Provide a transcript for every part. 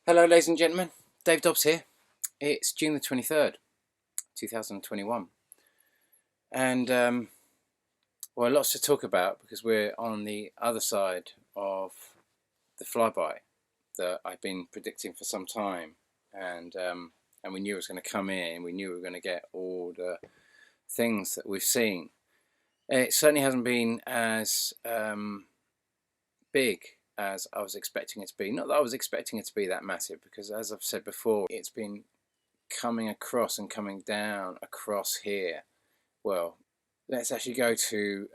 Hello ladies and gentlemen, Dave Dobbs here. It's June the 23rd, 2021 and well, lots to talk about because we're on the other side of the flyby that I've been predicting for some time, and we knew it was going to come in. We knew we were going to get all the things that we've seen. It certainly hasn't been as big as I was expecting it to be. Not that I was expecting it to be that massive, because as I've said before, it's been coming across and coming down across here. Well, let's actually go to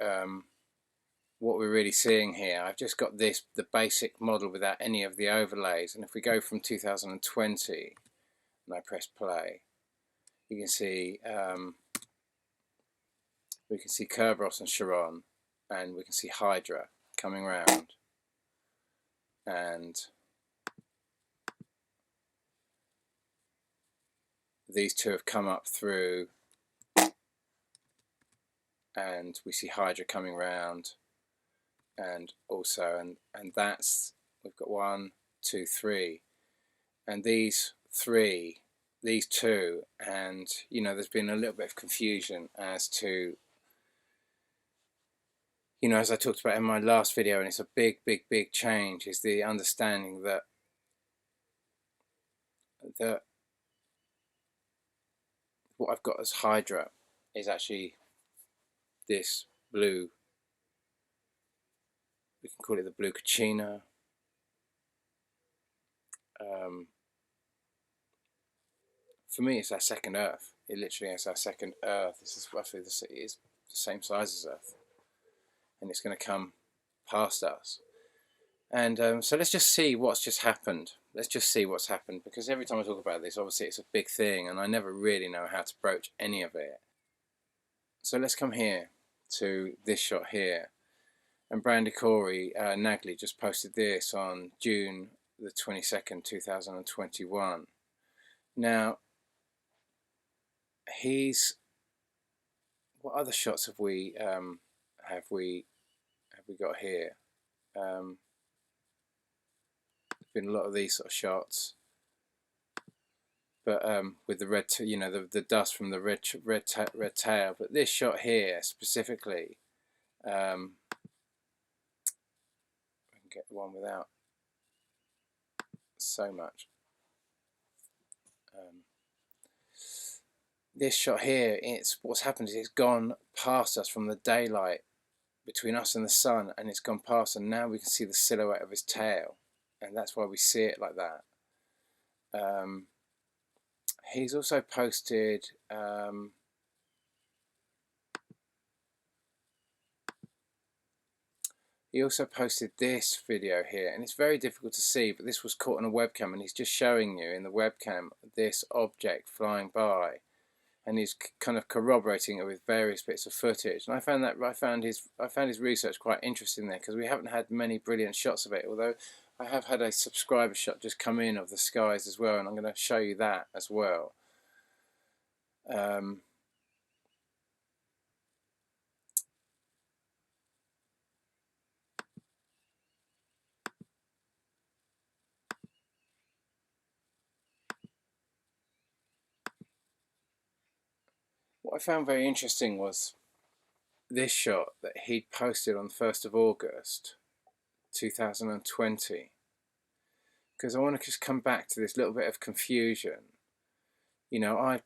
what we're really seeing here. I've just got the basic model without any of the overlays, and if we go from 2020 and I press play, you can see we can see Kerberos and Charon, and we can see Hydra coming round, and these two have come up through, and we see Hydra coming round, and also and that's, we've got 1, 2, 3, and these two, and you know, there's been a little bit of confusion as to, you know, as I talked about in my last video, and it's a big change, is the understanding that what I've got as Hydra is actually this blue, we can call it the blue Kachina. For me, it's our second Earth. It literally is our second Earth. This is roughly it is the same size as Earth, and it's going to come past us. And so let's just see what's just happened. Let's just see what's happened, because every time I talk about this, obviously it's a big thing, and I never really know how to broach any of it. So let's come here to this shot here, and Brandy Corey Nagley just posted this on June the 22nd, 2021. Now, what other shots have we got here? There's been a lot of these sort of shots, but with the red, you know, the dust from the red tail. But this shot here specifically, we can get the one without so much. This shot here, it's what's happened is it's gone past us from the daylight between us and the sun, and it's gone past, and now we can see the silhouette of his tail, and that's why we see it like that. He's also posted this video here, and it's very difficult to see, but this was caught on a webcam, and he's just showing you in the webcam this object flying by, and he's kind of corroborating it with various bits of footage. And I found his research quite interesting there, because we haven't had many brilliant shots of it, although I have had a subscriber shot just come in of the skies as well, and I'm going to show you that as well. What I found very interesting was this shot that he'd posted on 1st of August 2020, because I want to just come back to this little bit of confusion. You know,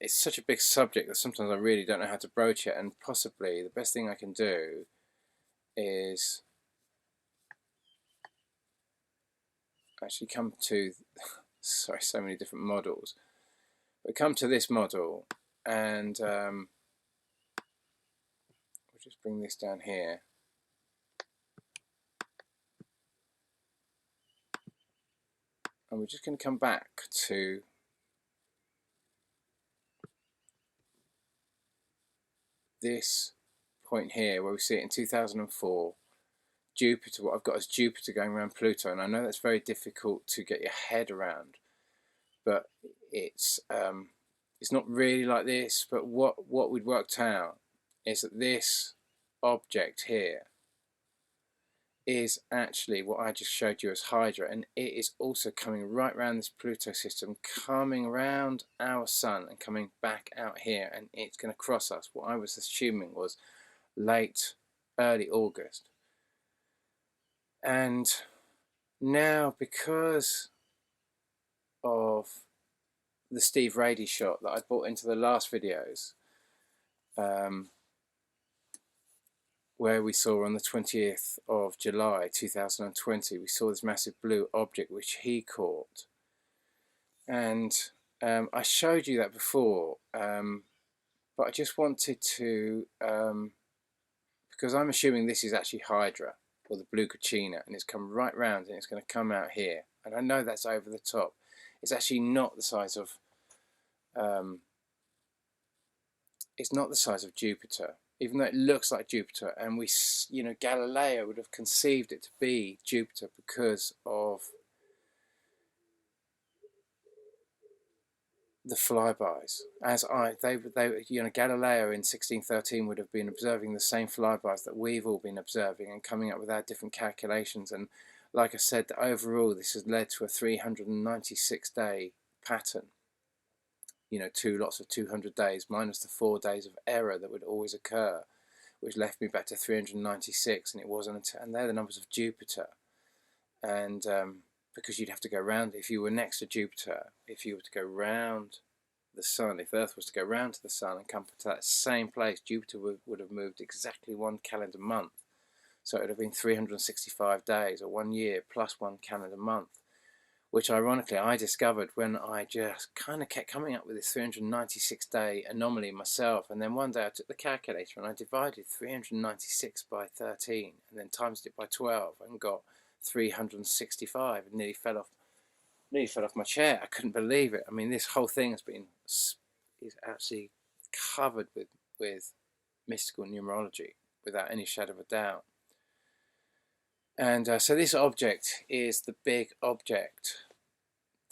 it's such a big subject that sometimes I really don't know how to broach it, and possibly the best thing I can do is actually come to, sorry, so many different models, but come to this model, and we'll just bring this down here. And we're just going to come back to this point here where we see it in 2004. Jupiter, what I've got is Jupiter going around Pluto, and I know that's very difficult to get your head around, but it's not really like this. But what we'd worked out is that this object here is actually what I just showed you as Hydra, and it is also coming right around this Pluto system, coming around our sun and coming back out here, and it's going to cross us. What I was assuming was early August. And now, because of the Steve Rady shot that I brought into the last videos, where we saw on the 20th of July 2020, we saw this massive blue object which he caught. And I showed you that before, but I just wanted to, because I'm assuming this is actually Hydra, or the blue Kachina, and it's come right round and it's going to come out here. And I know that's over the top. It's actually not the size of, it's not the size of Jupiter, even though it looks like Jupiter. And we, you know, Galileo would have conceived it to be Jupiter because of the flybys. You know, Galileo in 1613 would have been observing the same flybys that we've all been observing and coming up with our different calculations. And like I said, overall this has led to a 396-day pattern. You know, 2 lots of 200 days minus the 4 days of error that would always occur, which left me back to 396. And it wasn't until, and they're the numbers of Jupiter. And because you'd have to go round, if you were next to Jupiter, if you were to go round the sun, if Earth was to go round to the sun and come to that same place, Jupiter would have moved exactly 1 calendar month. So it would have been 365 days, or 1 year plus 1 calendar month, which ironically I discovered when I just kind of kept coming up with this 396-day anomaly myself. And then one day I took the calculator and I divided 396 by 13 and then times it by 12 and got 365, and nearly fell off my chair. I couldn't believe it. I mean, this whole thing is absolutely covered with mystical numerology, without any shadow of a doubt. And so this object is the big object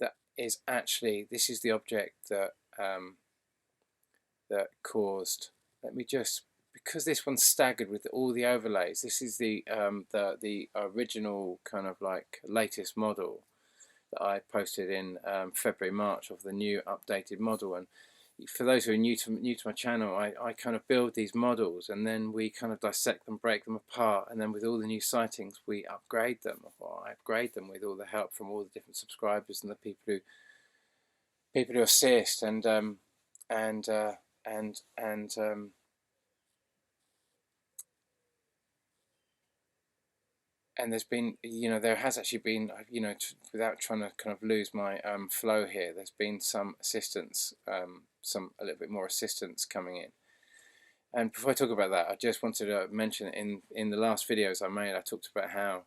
that is actually, this is the object that that caused, let me just, because this one's staggered with all the overlays, this is the original kind of like latest model that I posted in February, March of the new updated model. And for those who are new to my channel, I kind of build these models and then we kind of dissect them, break them apart, and then with all the new sightings we upgrade them, or I upgrade them with all the help from all the different subscribers and the people who assist. And there's been, you know, there has actually been, you know, without trying to kind of lose my flow here, there's been some assistance, a little bit more assistance coming in. And before I talk about that, I just wanted to mention in the last videos I made, I talked about how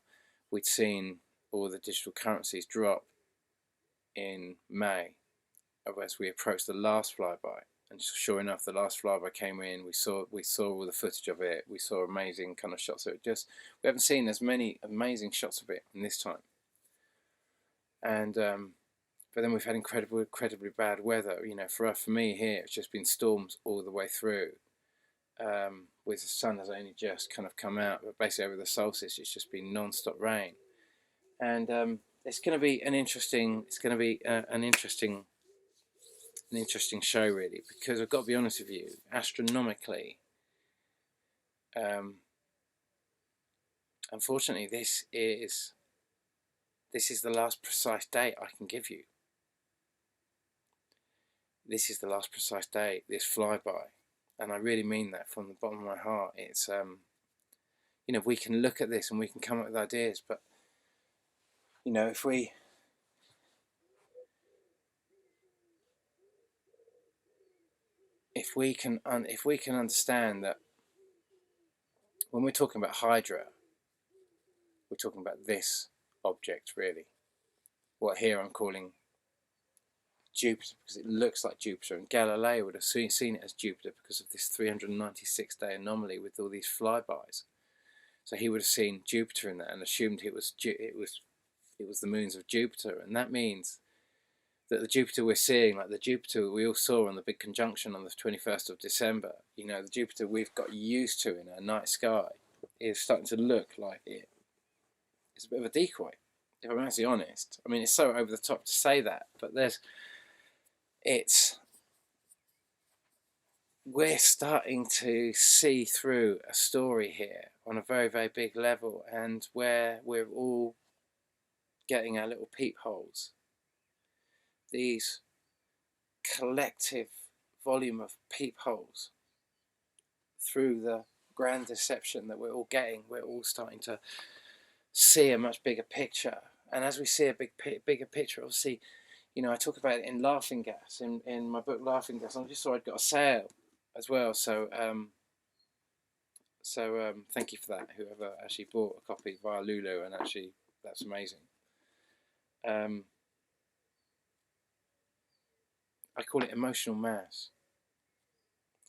we'd seen all the digital currencies drop in May as we approached the last flyby. And sure enough, the last flyby came in. We saw all the footage of it. We saw amazing kind of shots of it. Just, we haven't seen as many amazing shots of it in this time. And but then we've had incredibly bad weather. You know, for me here, it's just been storms all the way through. With the sun has only just kind of come out, but basically over the solstice, it's just been non-stop rain. And it's going to be an interesting. It's going to be an interesting show, really, because I've got to be honest with you, astronomically, unfortunately, this is the last precise date I can give you. This is the last precise date, this flyby, and I really mean that from the bottom of my heart. It's you know, we can look at this and we can come up with ideas, but you know, if we can understand that when we're talking about Hydra, we're talking about this object, really. What here I'm calling Jupiter, because it looks like Jupiter, and Galileo would have seen it as Jupiter because of this 396-day anomaly with all these flybys. So he would have seen Jupiter in that and assumed it was the moons of Jupiter, and that means that the Jupiter we're seeing, like the Jupiter we all saw on the big conjunction on the 21st of December, the Jupiter we've got used to in our night sky, is starting to look like it. it's a bit of a decoy, if I'm actually honest. I mean, it's so over the top to say that, but we're starting to see through a story here on a very, very big level, and where we're all getting our little peepholes. These collective volume of peepholes through the grand deception that we're all getting. We're all starting to see a much bigger picture, and as we see a bigger picture, obviously, I talk about it in Laughing Gas, in my book Laughing Gas. I just saw I'd got a sale as well, so thank you for that, whoever actually bought a copy via Lulu, and actually that's amazing. I call it emotional mass,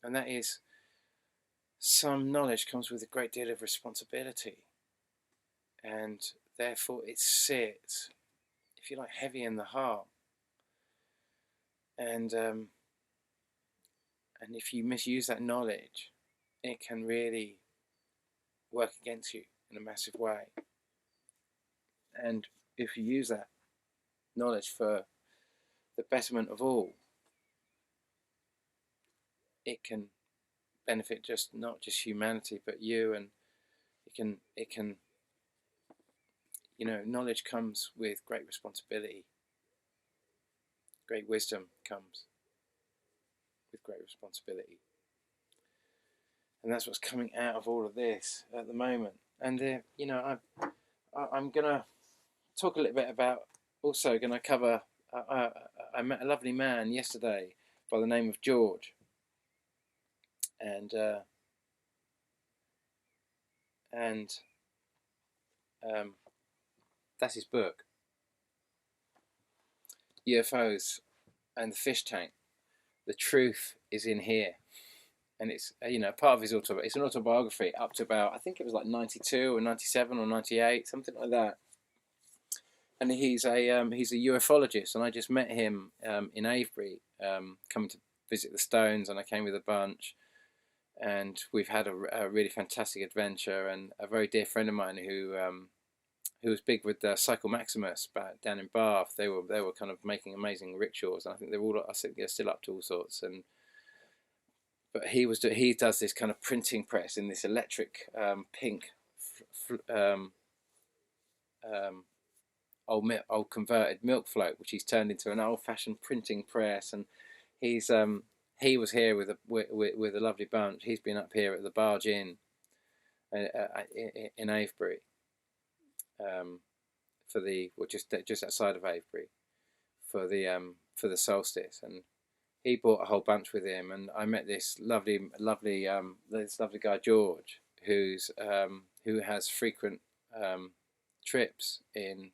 and that is, some knowledge comes with a great deal of responsibility, and therefore it sits, if you like, heavy in the heart, and if you misuse that knowledge, it can really work against you in a massive way. And if you use that knowledge for the betterment of all, it can benefit not just humanity but you, and it can knowledge comes with great responsibility. Great wisdom comes with great responsibility, and that's what's coming out of all of this at the moment. And I'm gonna talk a little bit about, also gonna cover, I met a lovely man yesterday by the name of George, and that's his book, UFOs and the Fish Tank. The Truth is in Here. And it's part of his autobiography. It's an autobiography up to about, I think it was like 92 or 97 or 98, something like that. And he's a ufologist, and I just met him in Avebury, coming to visit the Stones, and I came with a bunch, and we've had a really fantastic adventure. And a very dear friend of mine who was big with Cycle Maximus back down in Bath. They were kind of making amazing rickshaws, and I think they're still up to all sorts. But he does this kind of printing press in this electric pink old converted milk float, which he's turned into an old-fashioned printing press. And he was here with a lovely bunch. He's been up here at the Barge Inn in Avebury, just outside of Avebury, for the solstice, and he brought a whole bunch with him. And I met this lovely guy George, who has frequent trips in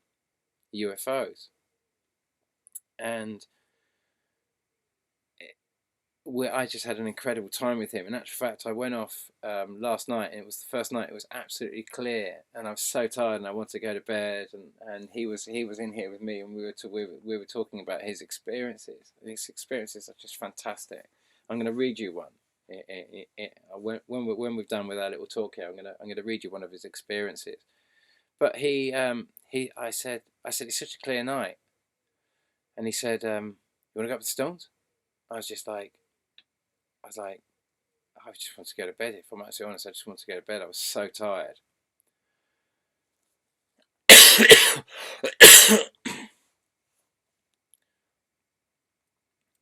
UFOs, and I just had an incredible time with him. In actual fact, I went off last night, and it was the first night it was absolutely clear, and I was so tired and I wanted to go to bed, and he was in here with me, and we were talking about his experiences. His experiences are just fantastic. I'm going to read you one. When we've done with our little talk here, I'm going to read you one of his experiences. But I said it's such a clear night, and he said, you want to go up the Stones? I was like, I just want to go to bed. If I'm actually honest, I just want to go to bed. I was so tired.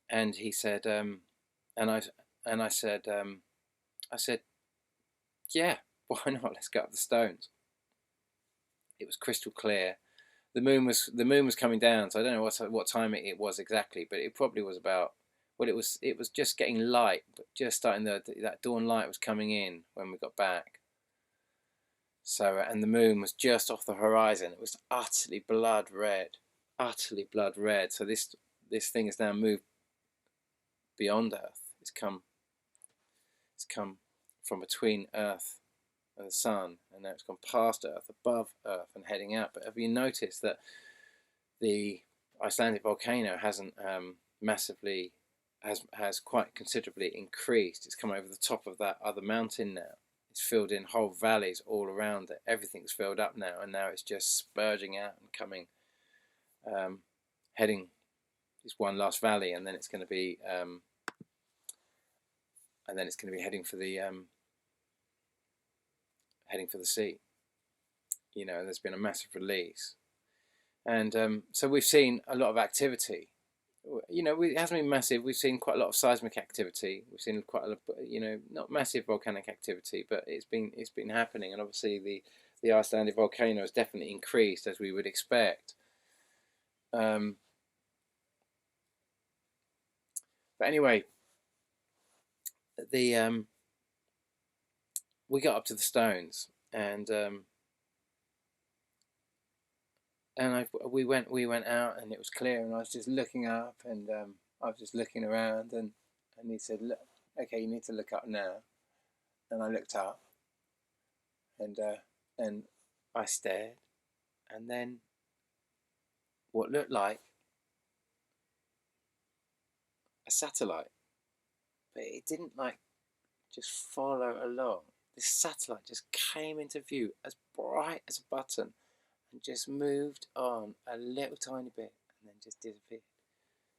And he said, and I said, yeah, why not? Let's go up the Stones. It was crystal clear. The moon was coming down, so I don't know what time it was exactly, but it probably was about. Well, it was just getting light, but just starting that dawn light was coming in when we got back. So, and the moon was just off the horizon. It was utterly blood red. So this thing has now moved beyond Earth. It's come from between Earth and the sun, and now it's gone past Earth, above Earth, and heading out. But have you noticed that the Icelandic volcano hasn't massively has quite considerably increased? It's come over the top of that other mountain now. It's filled in whole valleys all around it. Everything's filled up now, and now it's just spurging out and coming, heading this one last valley, and then it's going to be, heading for the sea. You know, there's been a massive release, and so we've seen a lot of activity. You know, it hasn't been massive. We've seen quite a lot of seismic activity. We've seen quite a lot, you know, not massive volcanic activity, but it's been happening. And obviously, the Icelandic volcano has definitely increased, as we would expect. But anyway, we got up to the stones, and we went out, and it was clear, and I was just looking up, and I was just looking around, and he said, "Look, okay, you need to look up now." And I looked up, and I stared, and then what looked like a satellite, but it didn't like just follow along. This satellite just came into view as bright as a button, and just moved on a little tiny bit, and then just disappeared.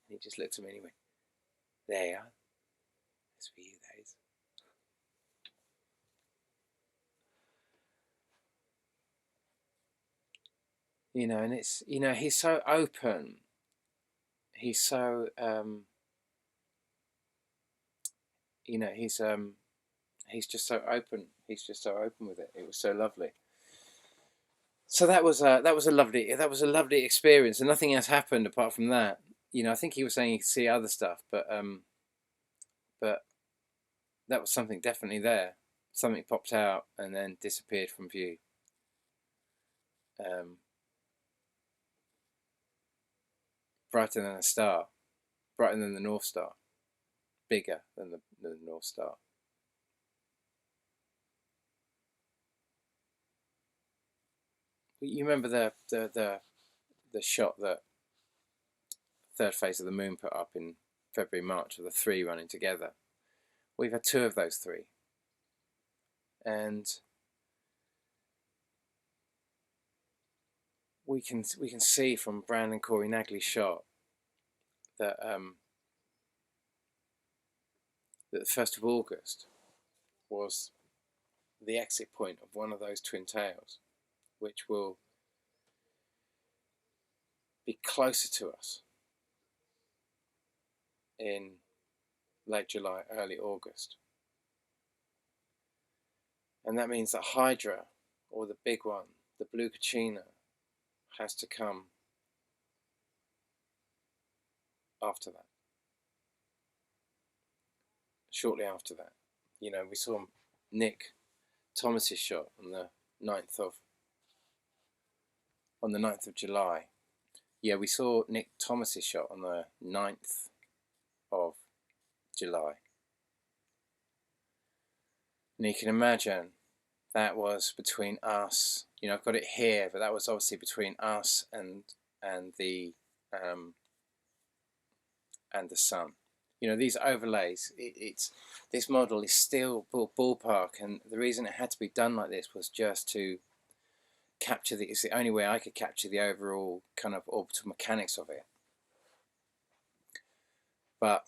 And he just looked at me and he went, "There you are. That's for you, that is." You know, and it's, you know, he's so open. He's so, you know, he's just so open. He's just so open with it. It was so lovely. So that was a lovely experience, and nothing else happened apart from that. You know, I think he was saying he could see other stuff, but that was something definitely there. Something popped out and then disappeared from view. Brighter than a star, brighter than the North Star, bigger than the North Star. You remember the shot that third phase of the moon put up in February, March, of the three running together? We've had two of those three, and we can see from Brand and Corey Nagley's shot that that the 1st of August was the exit point of one of those twin tails, which will be closer to us in late July, early August. And that means that Hydra, or the big one, the Blue Kachina, has to come after that. Shortly after that. You know, we saw Nick Thomas's shot on the 9th of July. Yeah, we saw Nick Thomas's shot on the 9th of July. And you can imagine that was between us. You know, I've got it here, but that was obviously between us and the sun. You know, these overlays, this model is still ballpark, and the reason it had to be done like this was just to capture it's the only way I could capture the overall kind of orbital mechanics of it. But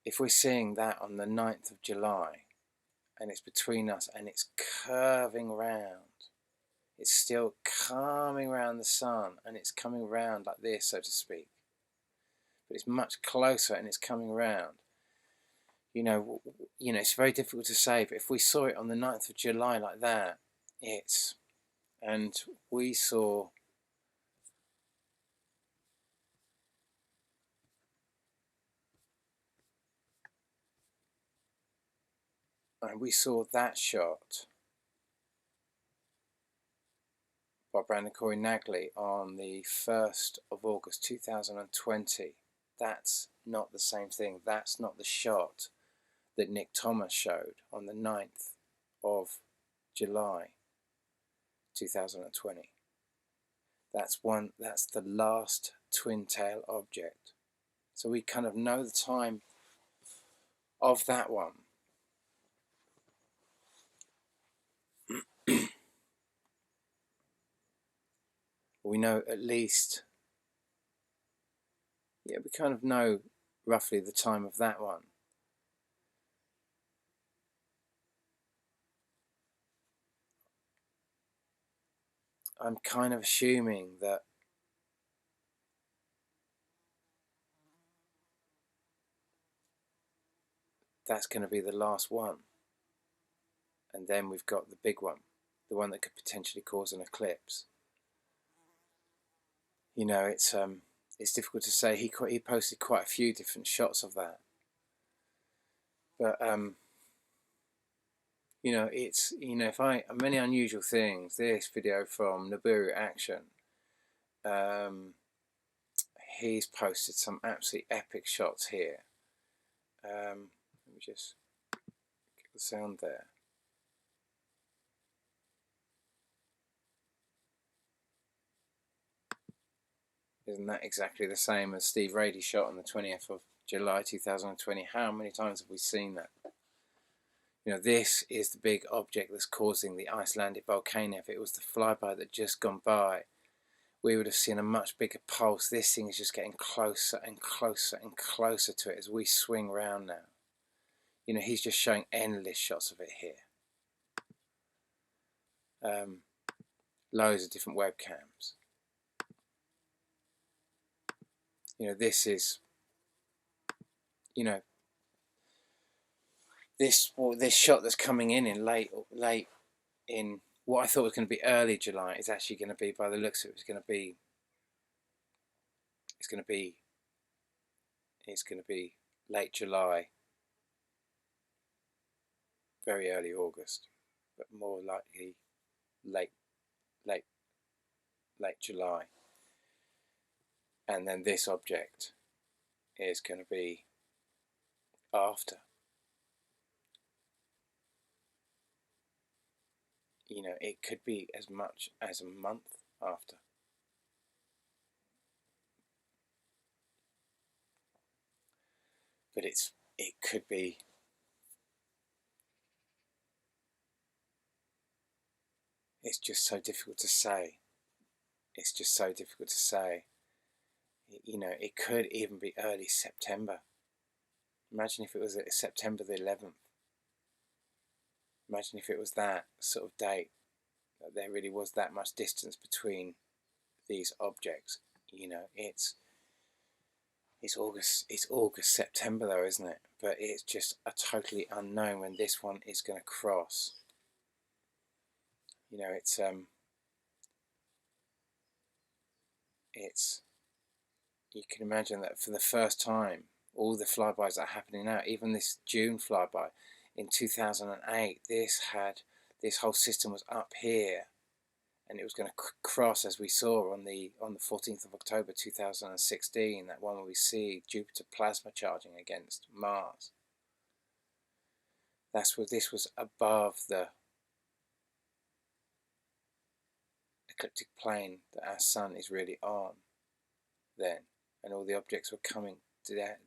if we're seeing that on the 9th of July, and it's between us, and it's curving round, it's still coming around the sun, and it's coming round like this, so to speak, but it's much closer, and it's coming round. You know, it's very difficult to say, but if we saw it on the 9th of July like that, and we saw that shot by Brandon Corey Nagley on the 1st of August 2020. That's not the same thing. That's not the shot that Nick Thomas showed on the 9th of July 2020. That's the last twin tail object So we kind of know the time of that one. We know at least, yeah, we kind of know roughly the time of that one. I'm kind of assuming that that's going to be the last one. And then we've got the big one, the one that could potentially cause an eclipse. You know, it's difficult to say. He posted quite a few different shots of that, but you know, it's, you know, if I many unusual things. This video from Nibiru Action, he's posted some absolutely epic shots here. Let me just get the sound there. Isn't that exactly the same as Steve Rady shot on the 20th of July 2020? How many times have we seen that? You know, this is the big object that's causing the Icelandic volcano. If it was the flyby that just gone by, we would have seen a much bigger pulse. This thing is just getting closer and closer and closer to it as we swing round now. You know, he's just showing endless shots of it here. Loads of different webcams. You know, this is, you know, this shot that's coming in late in what I thought was going to be early July is actually going to be, by the looks of it, it's going to be late July, very early August, but more likely late July. And then this object is going to be after. You know, it could be as much as a month after. But it could be, it's just so difficult to say. It's just so difficult to say. You know, it could even be early September. Imagine if it was September the 11th. Imagine if it was that sort of date, that there really was that much distance between these objects. You know, it's August, September though, isn't it? But it's just a totally unknown when this one is going to cross. You know, you can imagine that for the first time, all the flybys that are happening now, even this June flyby in 2008, this whole system was up here, and it was going to cross, as we saw on the 14th of October 2016, that one where we see Jupiter plasma charging against Mars. That's what this was, above the ecliptic plane that our sun is really on then, and all the objects were coming to that,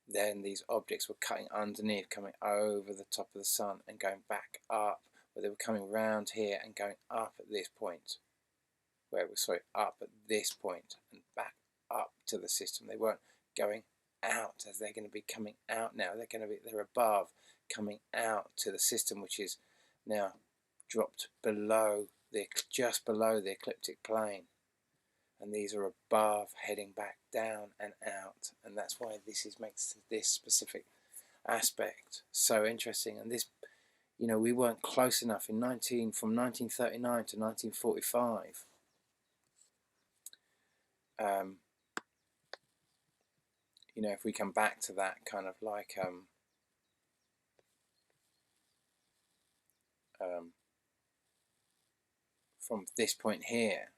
then these objects were cutting underneath, coming over the top of the sun and going back up, where they were coming round here and going up at this point, where it was, sorry, up at this point and back up to the system. They weren't going out, as they're going to be coming out now. They're above, coming out to the system, which is now dropped below just below the ecliptic plane. And these are above, heading back down and out, and that's why makes this specific aspect so interesting. And this, you know, we weren't close enough from 1939 to 1945. You know, if we come back to that kind of like from this point here,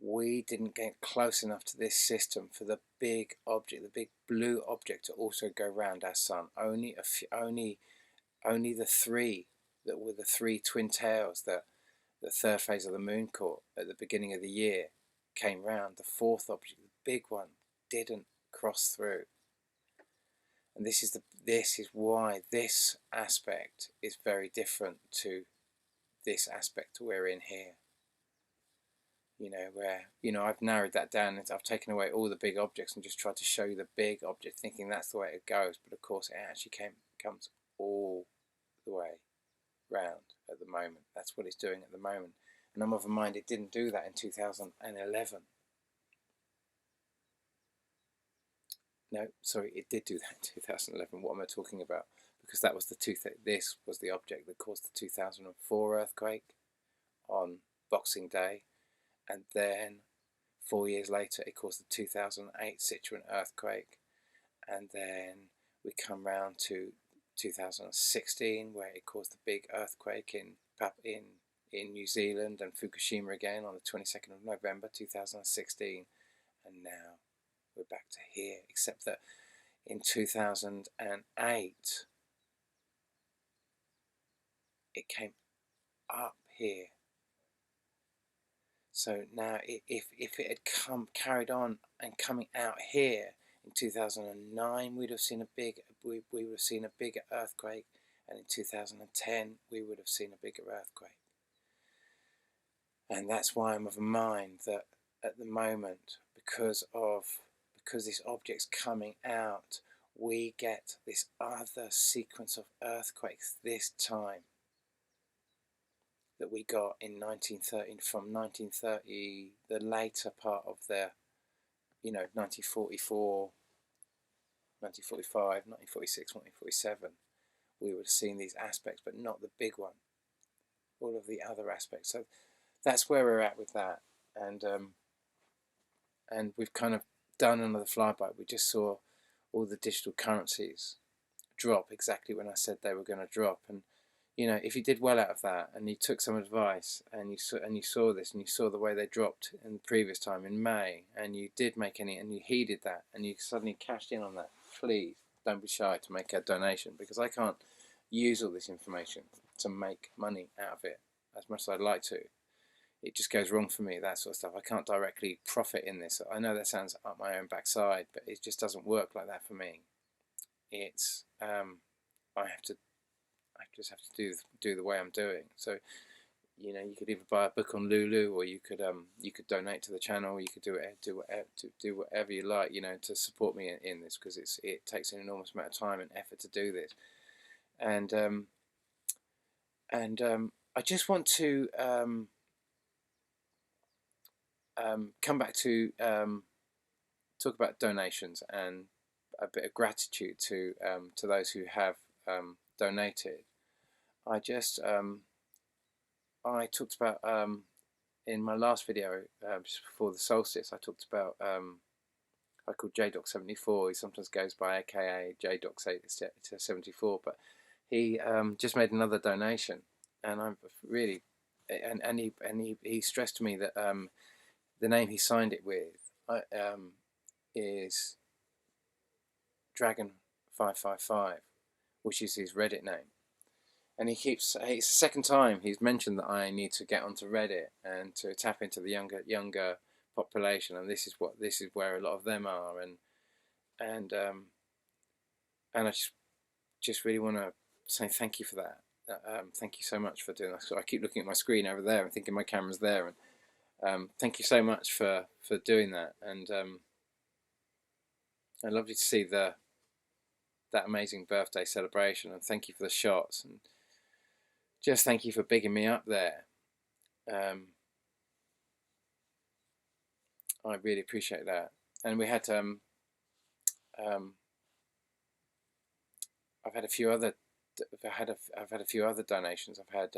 we didn't get close enough to this system for the big object, the big blue object, to also go round our sun. Only the three that were the three twin tails that the third phase of the moon caught at the beginning of the year came round. The fourth object, the big one, didn't. cross through. And this is why this aspect is very different to this aspect we're in here. You know, where, you know, I've narrowed that down and I've taken away all the big objects and just tried to show you the big object, thinking that's the way it goes. But of course, it actually comes all the way round at the moment. That's what it's doing at the moment. And I'm of a mind it didn't do that in 2011. No, sorry, it did do that in 2011. What am I talking about? Because that was this was the object that caused the 2004 earthquake on Boxing Day, and then 4 years later it caused the 2008 Sichuan earthquake, and then we come round to 2016 where it caused the big earthquake in New Zealand, and Fukushima again on the 22nd of November 2016, and now we're back to here, except that in 2008 it came up here. So now if it had carried on and coming out here in 2009, we'd have seen we would have seen a bigger earthquake, and in 2010 we would have seen a bigger earthquake. And that's why I'm of a mind that at the moment, because this object's coming out, we get this other sequence of earthquakes this time that we got in 1930, from 1930, the later part of the, 1944, 1945, 1946, 1947. We would have seen these aspects, but not the big one. All of the other aspects. So that's where we're at with that. And we've kind of done another flyby. We just saw all the digital currencies drop exactly when I said they were going to drop. And if you did well out of that, and you took some advice, and you saw this, and you saw the way they dropped in the previous time in May, and you did make any, and you heeded that, and you suddenly cashed in on that, please don't be shy to make a donation, because I can't use all this information to make money out of it as much as I'd like to. It just goes wrong for me, that sort of stuff. I can't directly profit in this. I know that sounds up my own backside, but it just doesn't work like that for me. It's I just have to do the way I'm doing. So, you could either buy a book on Lulu, or you could donate to the channel. You could do whatever you like, to support me in this, because it takes an enormous amount of time and effort to do this. And I just want to come back to talk about donations and a bit of gratitude to those who have donated. I talked about in my last video, just before the solstice, I talked about I called JDoc74. He sometimes goes by AKA JDoc74, but he just made another donation, and I'm really and he stressed to me that the name he signed it with is Dragon555, which is his Reddit name. And it's the second time he's mentioned that I need to get onto Reddit and to tap into the younger population, and this is where a lot of them are, and I just really want to say thank you for that. Thank you so much for doing that. So I keep looking at my screen over there and thinking my camera's there, and thank you so much for doing that. And I'd love you to see that amazing birthday celebration, and thank you for the shots, and just thank you for bigging me up there. I really appreciate that. And we had I've had a few other donations. I've had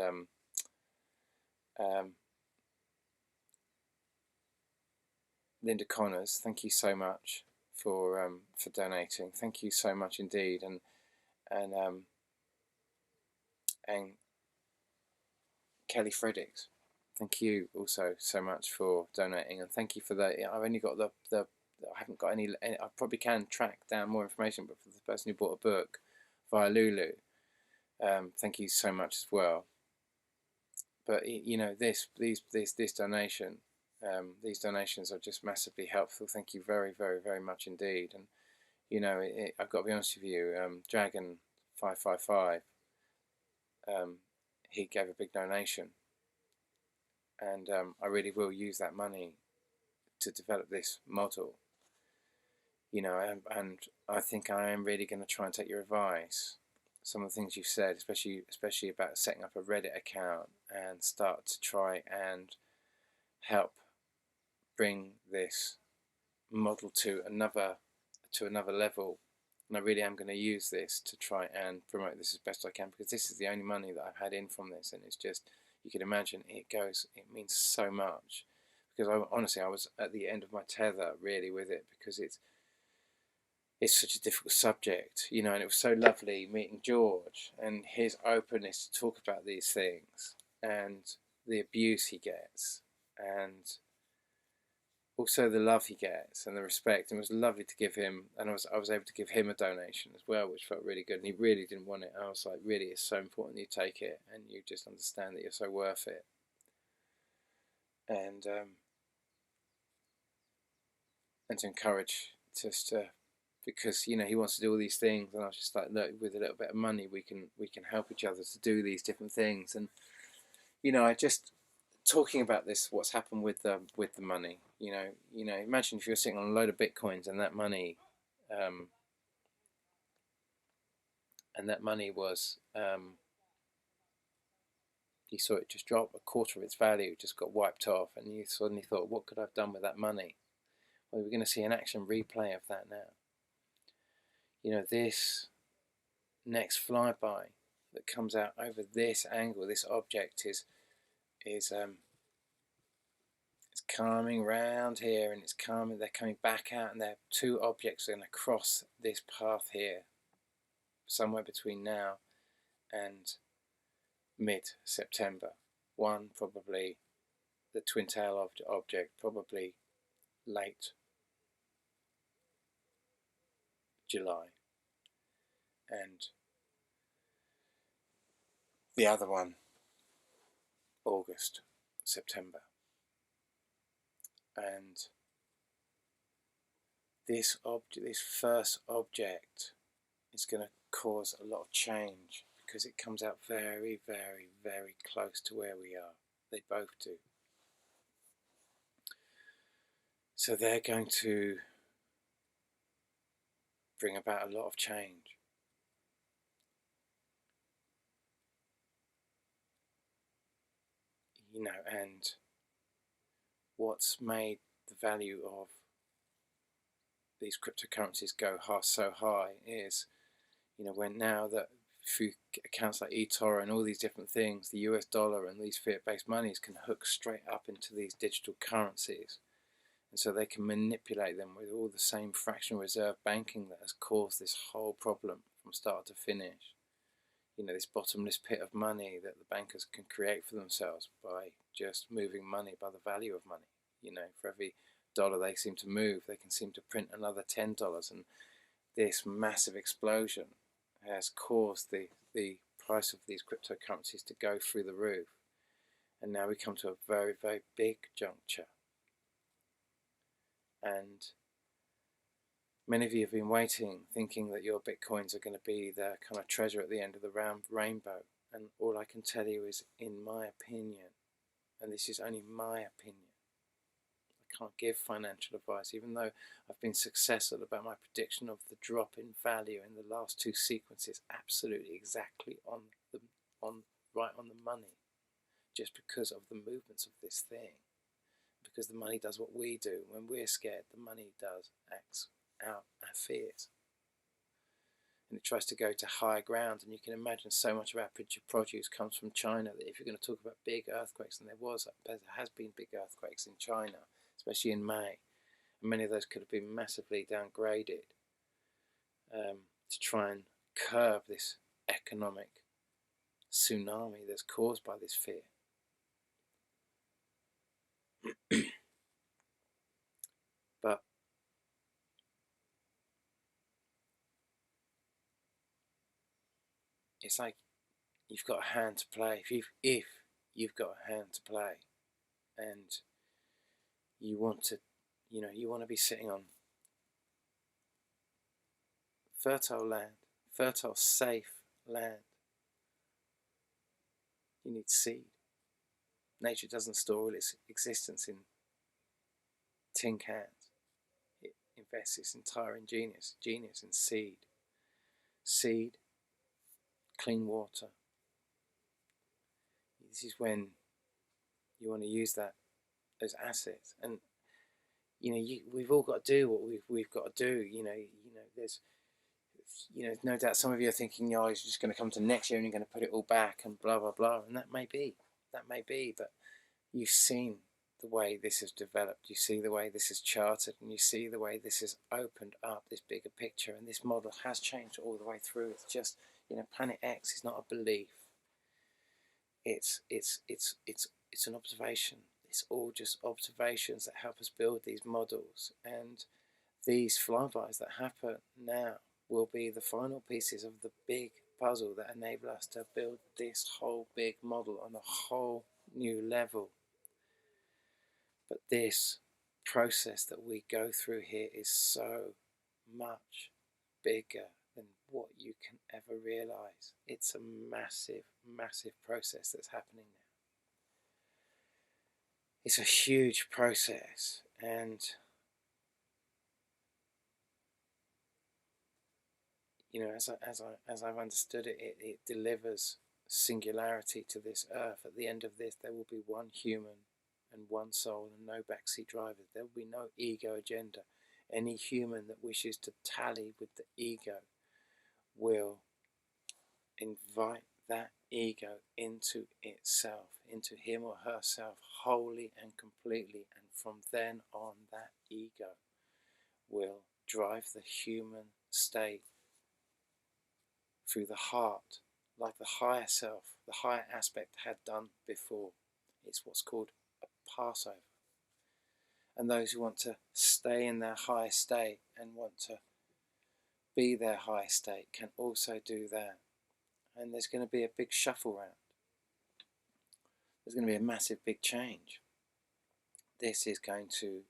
Linda Connors, thank you so much for donating. Thank you so much indeed. And Kelly Fredericks, thank you also so much for donating, and thank you for the. I've only got I haven't got any. I probably can track down more information, but for the person who bought a book via Lulu, thank you so much as well. But this donation These donations are just massively helpful. Thank you very, very, very much indeed. And you know, I've got to be honest with you, Dragon 555, he gave a big donation, and I really will use that money to develop this model. You know, and I think I am really going to try and take your advice. Some of the things you've said, especially about setting up a Reddit account and start to try and help bring this model to another level. And I really am going to use this to try and promote this as best I can, because this is the only money that I've had in from this, and it's just, you can imagine, it means so much, because honestly I was at the end of my tether really with it, because it's such a difficult subject, you know, and it was so lovely meeting George and his openness to talk about these things and the abuse he gets and also the love he gets and the respect. And it was lovely to give him, and I was able to give him a donation as well, which felt really good. And he really didn't want it. I was like, really, it's so important you take it and you just understand that you're so worth it. And to encourage just to, because you know he wants to do all these things, and I was just like, look, with a little bit of money, we can help each other to do these different things. And you know, I just talking about this, what's happened with the money. You know, imagine if you're sitting on a load of bitcoins and that money, was, you saw it just drop a quarter of its value, just got wiped off, and you suddenly thought, what could I have done with that money? Well, we're going to see an action replay of that now. You know, this next flyby that comes out over this angle, this object is it's coming round here, and they're coming back out, and they're two objects are going to cross this path here somewhere between now and mid-September. One probably the twin tail object, probably late July, and the other one August, September. And this first object is going to cause a lot of change, because it comes out very, very, very close to where we are. They both do. So they're going to bring about a lot of change. You know, and what's made the value of these cryptocurrencies go so high is, you know, when now that through accounts like eToro and all these different things, the US dollar and these fiat-based monies can hook straight up into these digital currencies. And so they can manipulate them with all the same fractional reserve banking that has caused this whole problem from start to finish. You know, this bottomless pit of money that the bankers can create for themselves by just moving money by the value of money. You know, for every dollar they seem to move, they can seem to print another $10. And this massive explosion has caused the price of these cryptocurrencies to go through the roof. And now we come to a very, very big juncture. And many of you have been waiting, thinking that your bitcoins are going to be the kind of treasure at the end of the rainbow. And all I can tell you is, in my opinion, and this is only my opinion, I can't give financial advice, even though I've been successful about my prediction of the drop in value in the last two sequences, absolutely exactly right on the money, just because of the movements of this thing. Because the money does what we do. When we're scared, the money acts out our fears. And it tries to go to high ground. And you can imagine so much of our produce comes from China, that if you're going to talk about big earthquakes, and there has been big earthquakes in China, especially in May, and many of those could have been massively downgraded to try and curb this economic tsunami that's caused by this fear. But it's like you've got a hand to play. If you've got a hand to play, and you want to, you want to be sitting on fertile land, fertile, safe land. You need seed. Nature doesn't store all its existence in tin cans. It invests its entire genius in seed. Seed, clean water. This is when you want to use those assets. And we've all got to do what we've got to do. There's no doubt some of you are thinking, it's just going to come to next year and you're going to put it all back and blah blah blah, and that may be, but you've seen the way this has developed, you see the way this is charted, and you see the way this has opened up this bigger picture, and this model has changed all the way through. It's just, Planet X is not a belief. It's an observation. It's all just observations that help us build these models, and these flybys that happen now will be the final pieces of the big puzzle that enable us to build this whole big model on a whole new level. But this process that we go through here is so much bigger than what you can ever realize. It's a massive, massive process that's happening now. It's a huge process, and as I've understood it, it delivers singularity to this earth. At the end of this, there will be one human and one soul and no backseat drivers. There will be no ego agenda. Any human that wishes to tally with the ego will invite that ego into itself, into him or herself, wholly and completely, and from then on that ego will drive the human state through the heart, like the higher self, the higher aspect had done before. It's what's called a Passover. And those who want to stay in their high state and want to be their high state can also do that. And there's going to be a big shuffle round. There's going to be a massive big change. This is going to,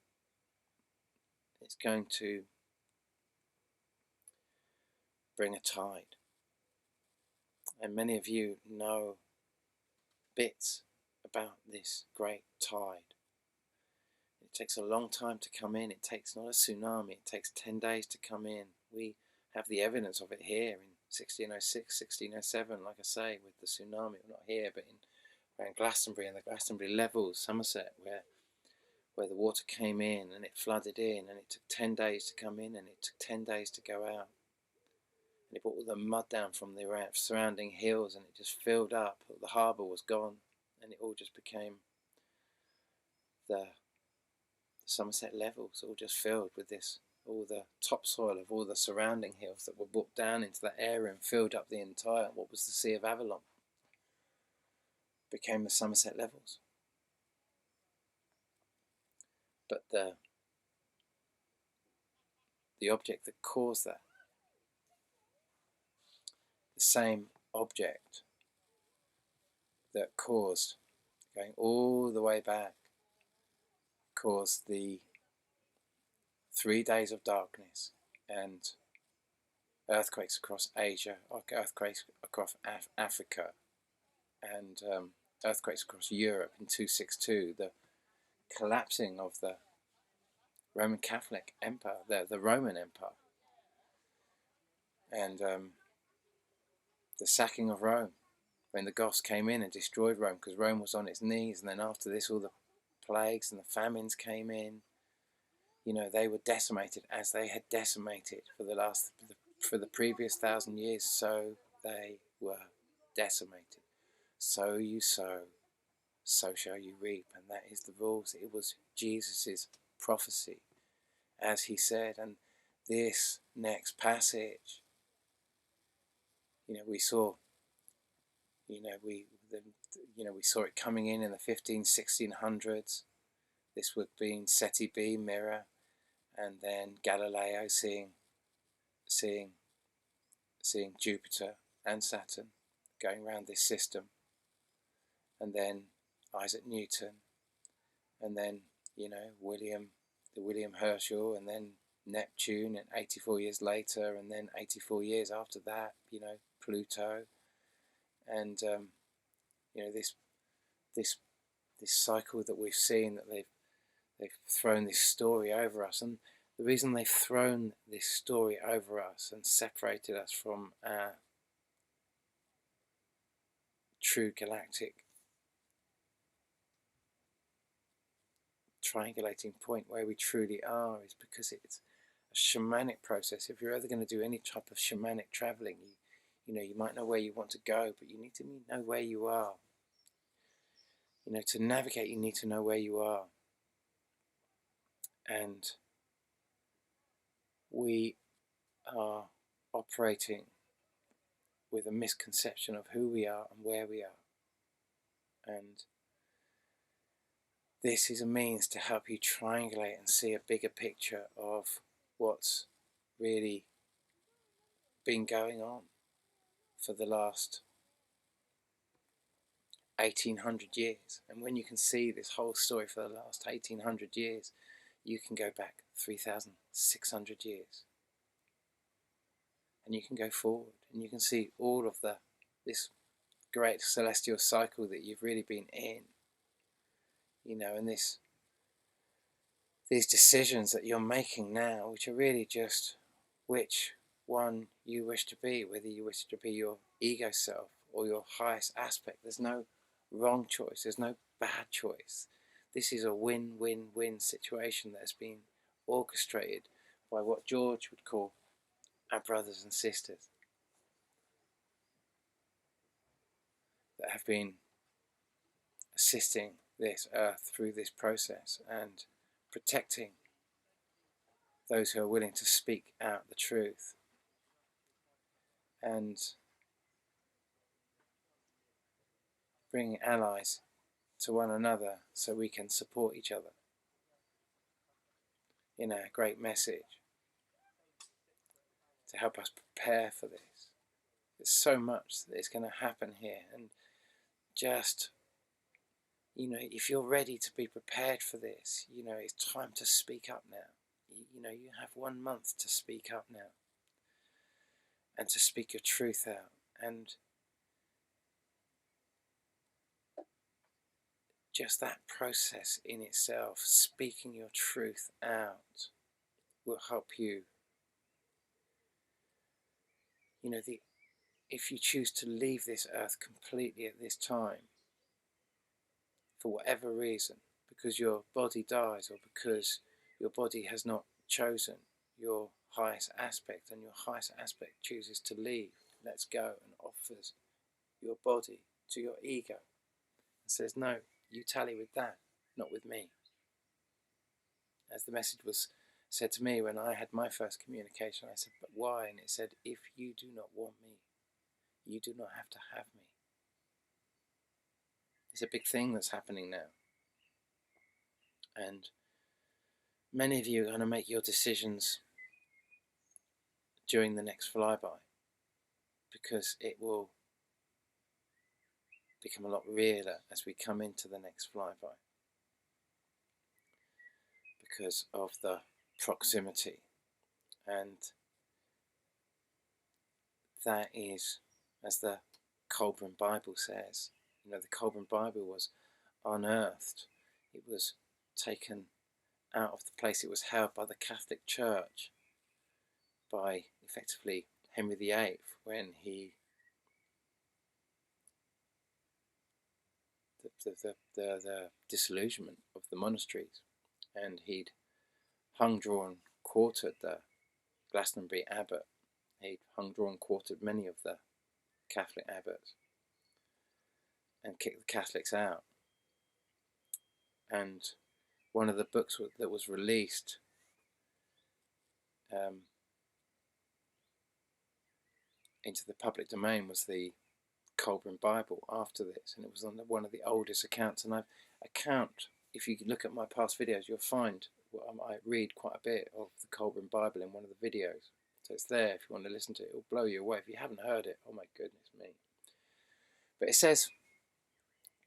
bring a tide. And many of you know bits about this great tide. It takes a long time to come in. It takes not a tsunami, it takes 10 days to come in. We have the evidence of it here in 1606, 1607, like I say, with the tsunami. Well, not here, but around Glastonbury and the Glastonbury levels, Somerset, where the water came in and it flooded in, and it took 10 days to come in and it took 10 days to go out. And it brought all the mud down from the surrounding hills, and it just filled up. The harbour was gone, and it all just became the Somerset levels, all just filled with this, all the topsoil of all the surrounding hills that were brought down into that area and filled up the entire, what was the Sea of Avalon, became the Somerset levels. But the object that caused that, the same object that caused, going all the way back, caused the 3 days of darkness and earthquakes across Asia, earthquakes across Africa, and earthquakes across Europe in 262, the collapsing of the Roman Catholic Empire, the Roman Empire, and the sacking of Rome, when the Goths came in and destroyed Rome because Rome was on its knees. And then after this, all the plagues and the famines came in. They were decimated as they had decimated for the previous 1,000 years. So they were decimated. So you sow, so shall you reap. And that is the rules. It was Jesus's prophecy, as he said. And this next passage, we saw, we saw it coming in the 1600s. This would be SETI B mirror, and then Galileo seeing Jupiter and Saturn going around this system, and then Isaac Newton, and then you know, the William Herschel, and then Neptune, and 84 years later, and then 84 years after that, you know, Pluto, and you know, this cycle that we've seen, that they've thrown this story over us. And the reason they've thrown this story over us and separated us from our true galactic triangulating point where we truly are is because it's a shamanic process. If you're ever going to do any type of shamanic traveling, you know, you might know where you want to go, but you need to know where you are. You know, to navigate, you need to know where you are. And we are operating with a misconception of who we are and where we are. And this is a means to help you triangulate and see a bigger picture of what's really been going on for the last 1800 years. And when you can see this whole story for the last 1800 years, you can go back 3,600 years. And you can go forward and you can see all of this great celestial cycle that you've really been in. You know, and these decisions that you're making now, which are really just which one you wish to be, whether you wish to be your ego self or your highest aspect. There's no wrong choice, there's no bad choice. This is a win-win-win situation that has been orchestrated by what George would call our brothers and sisters that have been assisting this earth through this process and protecting those who are willing to speak out the truth and bring allies to one another so we can support each other in a great message to help us prepare for this. There's so much that is going to happen here, and just, you know, if you're ready to be prepared for this, you know, it's time to speak up now. You know, you have 1 month to speak up now and to speak your truth out. And just that process in itself, speaking your truth out, will help you. You know, if you choose to leave this earth completely at this time, for whatever reason, because your body dies or because your body has not chosen your highest aspect, and your highest aspect chooses to leave, lets go, and offers your body to your ego and says, no, you tally with that, not with me. As the message was said to me when I had my first communication, I said, but why? And it said, if you do not want me, you do not have to have me. It's a big thing that's happening now. And many of you are going to make your decisions during the next flyby, because it will become a lot realer as we come into the next flyby, because of the proximity. And that is, as the Colburn Bible says, you know, the Colburn Bible was unearthed. It was taken out of the place it was held by the Catholic Church, by effectively Henry VIII, when he the disillusionment of the monasteries, and he'd hung, drawn, quartered the Glastonbury abbot. He'd hung, drawn, quartered many of the Catholic abbots and kicked the Catholics out. And one of the books that was released into the public domain was the Colburn Bible after this, and it was on one of the oldest accounts. And if you look at my past videos, you'll find I read quite a bit of the Colburn Bible in one of the videos. So it's there if you want to listen to it. It'll blow you away. If you haven't heard it, oh my goodness me. But it says,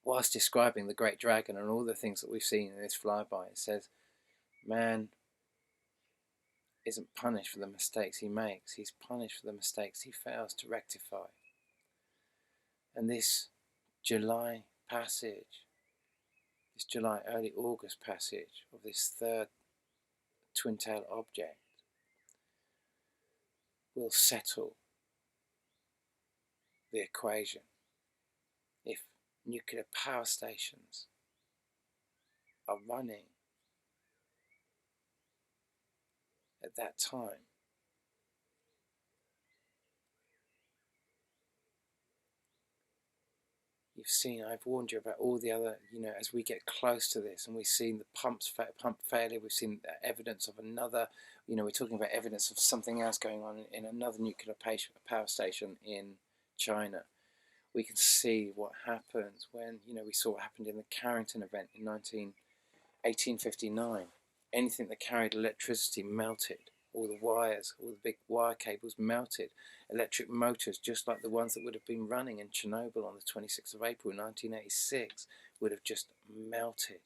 whilst describing the great dragon and all the things that we've seen in this flyby, it says, man isn't punished for the mistakes he makes, he's punished for the mistakes he fails to rectify. And this July passage, this July, early August passage of this third twin-tail object will settle the equation. If nuclear power stations are running at that time, you've seen, I've warned you about all the other, as we get close to this and we've seen the pump failure, we've seen evidence of another, we're talking about evidence of something else going on in another nuclear power station in China. We can see what happens when, we saw what happened in the Carrington event in 1859. Anything that carried electricity melted. All the wires, all the big wire cables melted. Electric motors, just like the ones that would have been running in Chernobyl on the 26th of April 1986, would have just melted.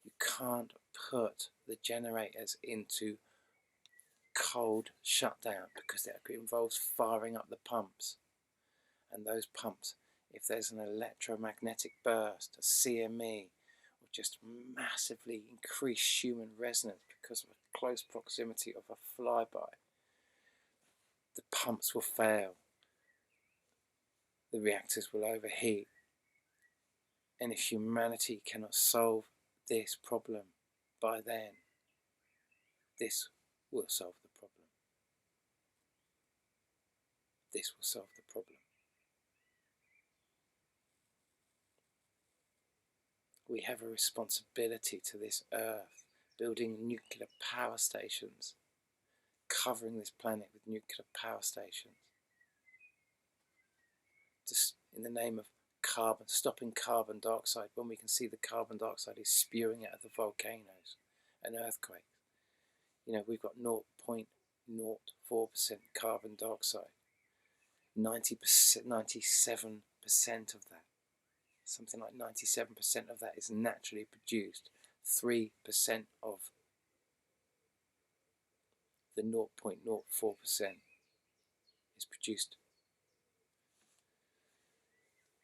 You can't put the generators into cold shutdown because that involves firing up the pumps. And those pumps, if there's an electromagnetic burst, a CME, or just massively increased human resonance because of a close proximity of a flyby, the pumps will fail, the reactors will overheat, and if humanity cannot solve this problem by then, this will solve the problem. This will solve the problem. We have a responsibility to this earth, building nuclear power stations, covering this planet with nuclear power stations, just in the name of carbon, stopping carbon dioxide, when we can see the carbon dioxide is spewing out of the volcanoes and earthquakes. We've got 0.04% carbon dioxide, 97% of that, something like 97% of that is naturally produced. 3% of the 0.04% is produced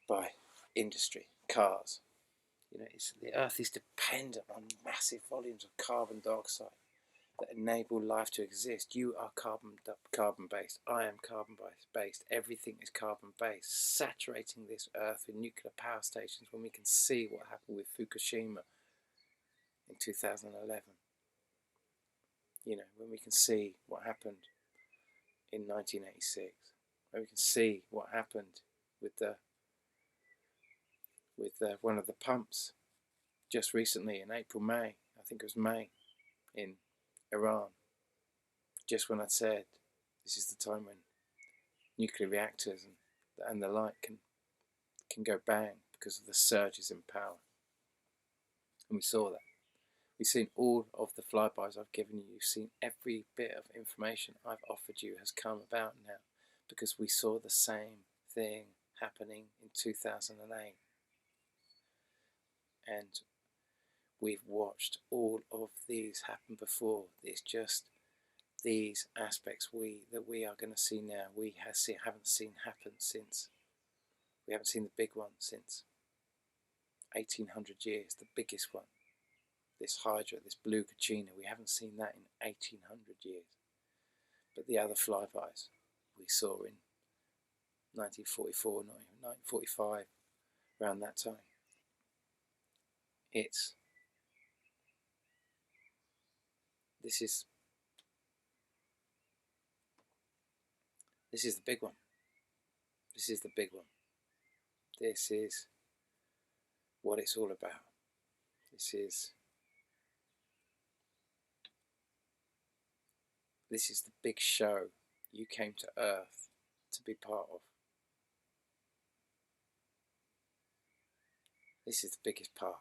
by industry, cars. The Earth is dependent on massive volumes of carbon dioxide that enable life to exist. You are carbon-based. I am carbon-based. Everything is carbon-based. Saturating this Earth with nuclear power stations when we can see what happened with Fukushima in 2011. When we can see what happened in 1986. When we can see what happened with one of the pumps just recently in May, I think it was May, in Iran. Just when I'd said this is the time when nuclear reactors and the like can go bang because of the surges in power. And we saw that. We've seen all of the flybys I've given you. You've seen every bit of information I've offered you has come about now because we saw the same thing happening in 2008. And we've watched all of these happen before. It's just these aspects that we are going to see now. We haven't seen happen since. We haven't seen the big one since 1800 years, the biggest one. This Hydra, this blue Kachina, we haven't seen that in 1800 years. But the other flybys we saw in 1944, 1945, around that time. This is the big one. This is the big one. This is what it's all about. This is the big show you came to Earth to be part of. This is the biggest part.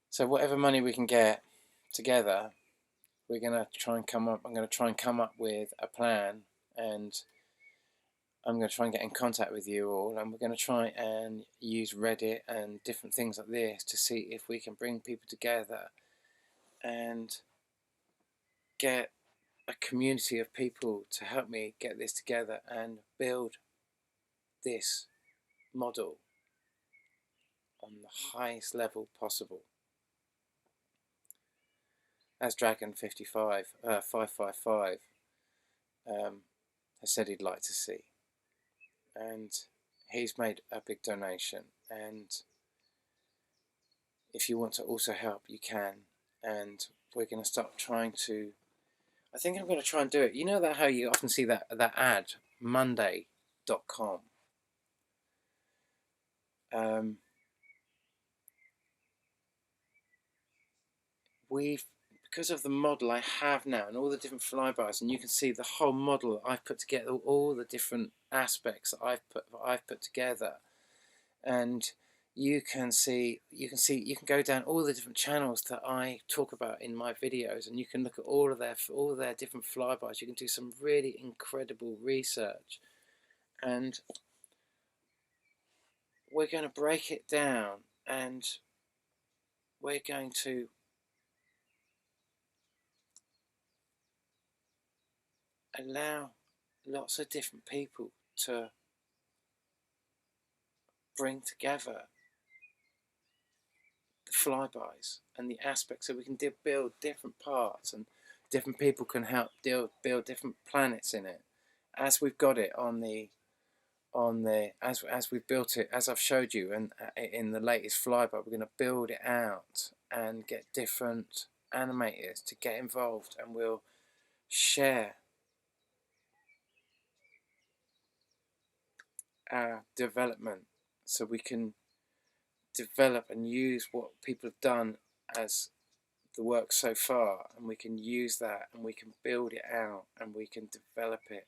So whatever money we can get together, we're going to try and come up, I'm going to try and come up with a plan, and I'm going to try and get in contact with you all, and we're going to try and use Reddit and different things like this to see if we can bring people together and get a community of people to help me get this together and build this model on the highest level possible, as Dragon 555 has said he'd like to see. And he's made a big donation, and if you want to also help, you can. And we're going to start trying to, I think I'm going to try and do it. You know that how you often see that ad, monday.com. Because of the model I have now and all the different flybys, and you can see the whole model I've put together, all the different aspects that I've put together, and you can go down all the different channels that I talk about in my videos, and you can look at all of their different flybys. You can do some really incredible research, and we're going to break it down, and we're going to allow lots of different people to bring together the flybys and the aspects, so we can build different parts, and different people can help build different planets in it, as we've got it as we've built it, as I've showed you, and in the latest flyby. We're going to build it out and get different animators to get involved, and we'll share our development so we can develop and use what people have done as the work so far, and we can use that, and we can build it out, and we can develop it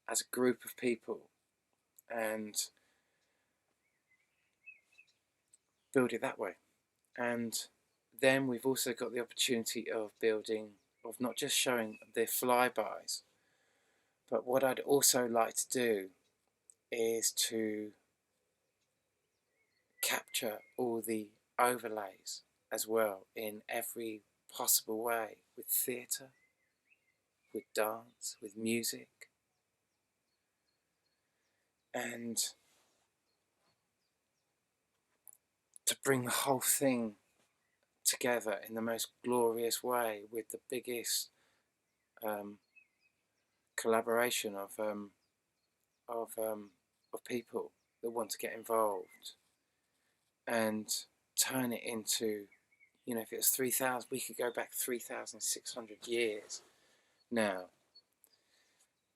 as a group of people and build it that way. And then we've also got the opportunity of not just showing the flybys, but what I'd also like to do is to capture all the overlays as well in every possible way, with theatre, with dance, with music, and to bring the whole thing together in the most glorious way, with the biggest collaboration of people that want to get involved, and turn it into, if it was 3,000, we could go back 3,600 years now,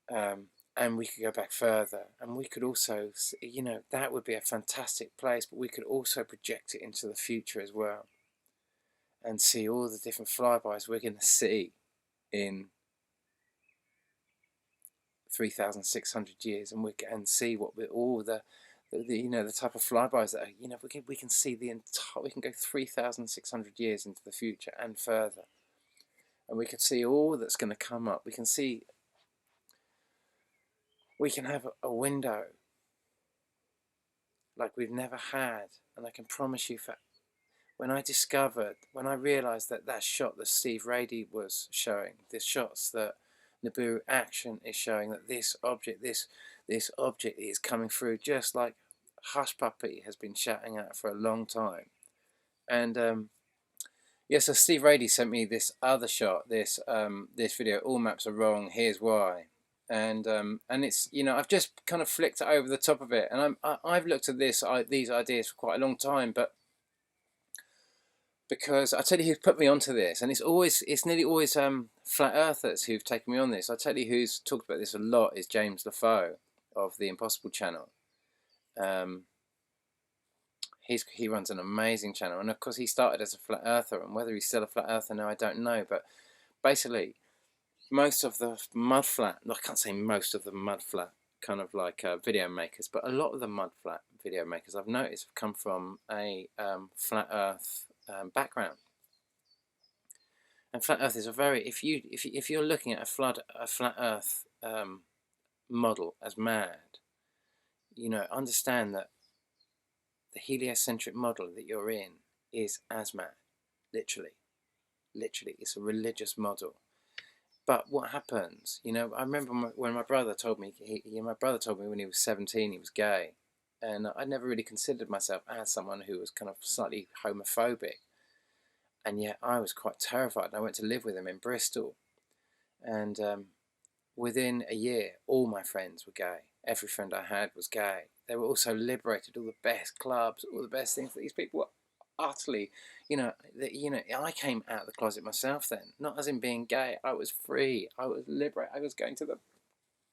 and we could go back further, and we could also, that would be a fantastic place, but we could also project it into the future as well, and see all the different flybys we're going to see in 3,600 years, and see what with all the type of flybys that are, we can see the entire, we can go 3,600 years into the future and further, and we can see all that's going to come up. We can have a window like we've never had, and I can promise you, when I realised that shot that Steve Rady was showing, the shots that Nibiru Action is showing, that this object is coming through, just like Hush Puppy has been shouting out for a long time. And so Steve Rady sent me this other shot, this video, All Maps Are Wrong, Here's Why. And it's, I've just kind of flicked over the top of it, and I've looked at these ideas for quite a long time, but because I tell you who's put me onto this, and it's nearly always flat earthers who've taken me on this. I tell you who's talked about this a lot is James LaFoe of the Impossible channel. He runs an amazing channel, and of course he started as a flat earther, and whether he's still a flat earther now, I don't know, but basically most of the mud flat, I can't say most of the mud flat kind of like video makers, but a lot of the mud flat video makers I've noticed have come from a flat earth background, And flat Earth is a very, if you're looking at a flat Earth model as mad, understand that the heliocentric model that you're in is as mad, literally. Literally, it's a religious model. But what happens, I remember when my brother told me, my brother told me when he was 17 he was gay, and I never really considered myself as someone who was kind of slightly homophobic, and yet I was quite terrified. I went to live with him in Bristol, and within a year, all my friends were gay. Every friend I had was gay. They were also liberated, all the best clubs, all the best things. These people were utterly, I came out of the closet myself then, not as in being gay. I was free. I was liberated. I was going to the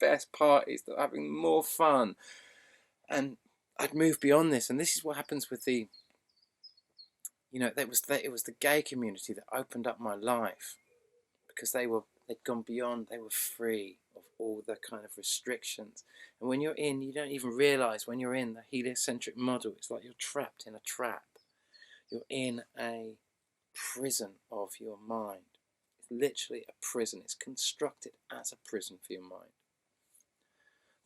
best parties, having more fun, and I'd moved beyond this. And this is what happens with the, it was the gay community that opened up my life, because they'd gone beyond. They were free of all the kind of restrictions. And when you're in, you don't even realize when you're in the heliocentric model, it's like you're trapped in a trap. You're in a prison of your mind. It's literally a prison. It's constructed as a prison for your mind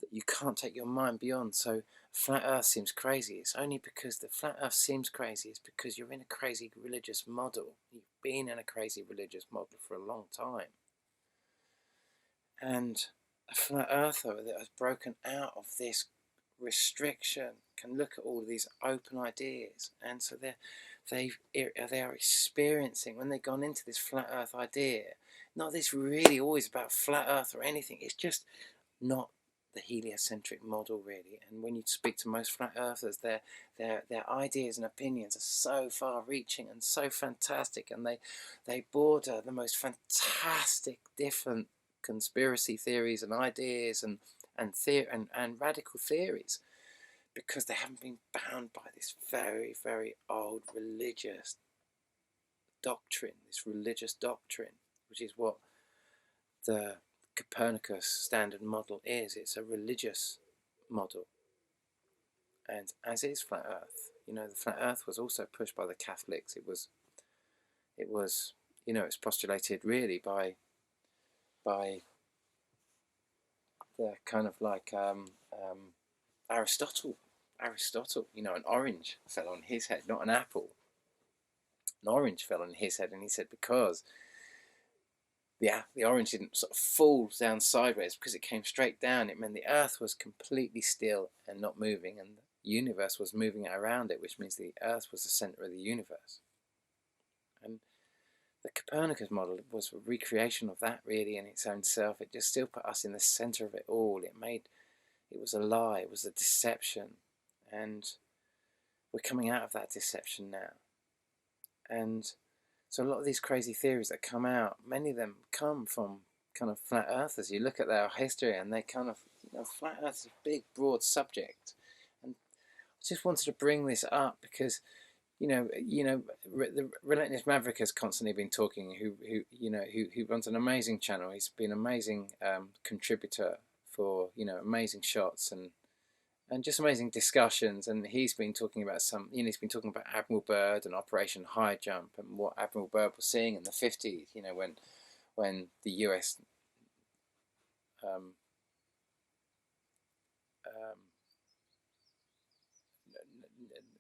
that you can't take your mind beyond. So flat Earth seems crazy. It's only because the flat Earth seems crazy is because you're in a crazy religious model. You've been in a crazy religious model for a long time. And a flat earther that has broken out of this restriction can look at all these open ideas, and so they are experiencing, when they've gone into this flat Earth idea, not this really always about flat Earth or anything. It's just not the heliocentric model really. And when you speak to most flat earthers, their ideas and opinions are so far-reaching and so fantastic, and they border the most fantastic different conspiracy theories and ideas and radical theories, because they haven't been bound by this very, very old religious doctrine, which is what the Copernicus standard model is. It's a religious model, and as is flat Earth. The flat Earth was also pushed by the Catholics. It was it's postulated really by the kind of like Aristotle. An orange fell on his head, not an apple. An orange fell on his head, and he said because the orange didn't sort of fall down sideways because it came straight down, it meant the Earth was completely still and not moving, and the universe was moving around it, which means the Earth was the center of the universe. And the Copernicus model was a recreation of that really in its own self. It just still put us in the center of it all. It was a lie, it was a deception, and we're coming out of that deception now. And so a lot of these crazy theories that come out, many of them come from kind of flat earthers. You look at their history and they kind of, flat earth is a big, broad subject. And I just wanted to bring this up because, the Relentless Maverick has constantly been talking, who runs an amazing channel. He's been an amazing contributor for, amazing shots and just amazing discussions, and he's been talking about he's been talking about Admiral Byrd and Operation High Jump and what Admiral Byrd was seeing in the 50s, when the US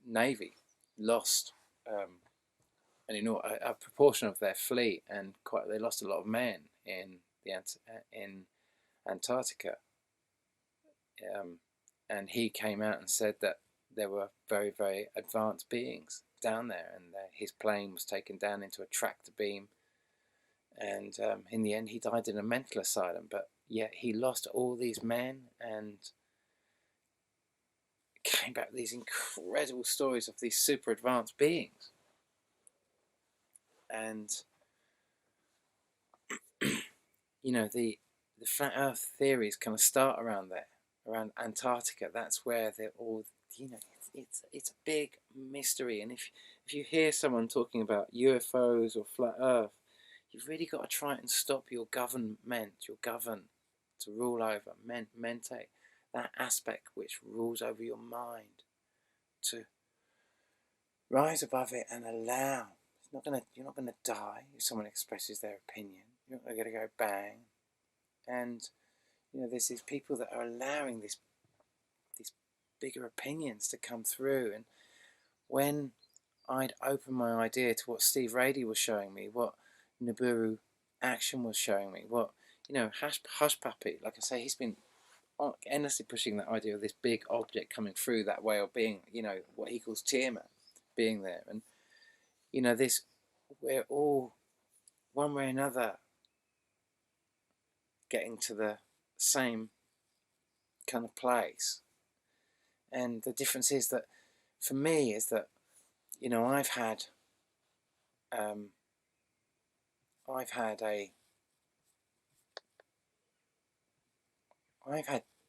Navy lost a proportion of their fleet, and they lost a lot of men in Antarctica. And he came out and said that there were very, very advanced beings down there, and his plane was taken down into a tractor beam, and in the end he died in a mental asylum. But yet he lost all these men, and came back with these incredible stories of these super advanced beings. And the flat Earth theories kind of start around there, around Antarctica. That's where they're all, it's a big mystery. And if you hear someone talking about UFOs or flat Earth, you've really got to try and stop your govern to rule over, mente, that aspect which rules over your mind, to rise above it and allow you're not gonna die if someone expresses their opinion. You're not gonna go bang. And there's these people that are allowing these bigger opinions to come through. And when I'd open my idea to what Steve Rady was showing me, what Nibiru Action was showing me, what Hush Puppy, like I say, he's been endlessly pushing that idea of this big object coming through that way, or being, what he calls Tiamat, being there. And this, we're all one way or another getting to the same kind of place. And the difference is that, for me, is that I've had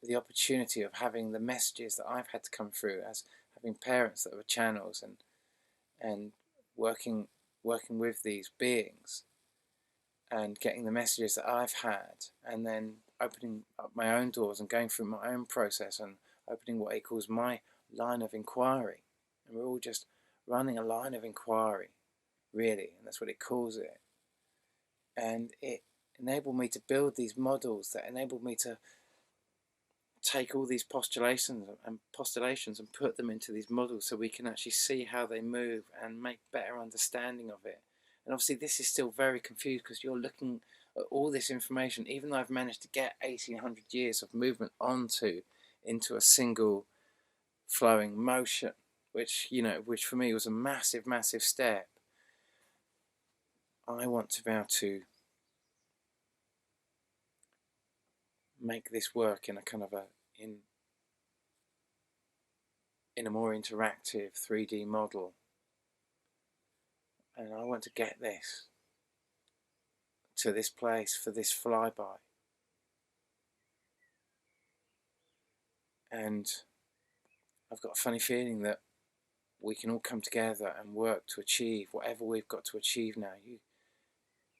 the opportunity of having the messages that I've had to come through, as having parents that were channels, and working with these beings, and getting the messages that I've had, and then opening up my own doors and going through my own process and opening what he calls my line of inquiry. And we're all just running a line of inquiry, really, and that's what it calls it. And it enabled me to build these models that enabled me to take all these postulations and put them into these models, so we can actually see how they move and make better understanding of it. And obviously this is still very confused, because you're looking at all this information, even though I've managed to get 1800 years of movement into a single flowing motion, which for me was a massive step. I want to be able to make this work in a kind of in a more interactive 3D model, and I want to get this to this place for this flyby. And I've got a funny feeling that we can all come together and work to achieve whatever we've got to achieve now.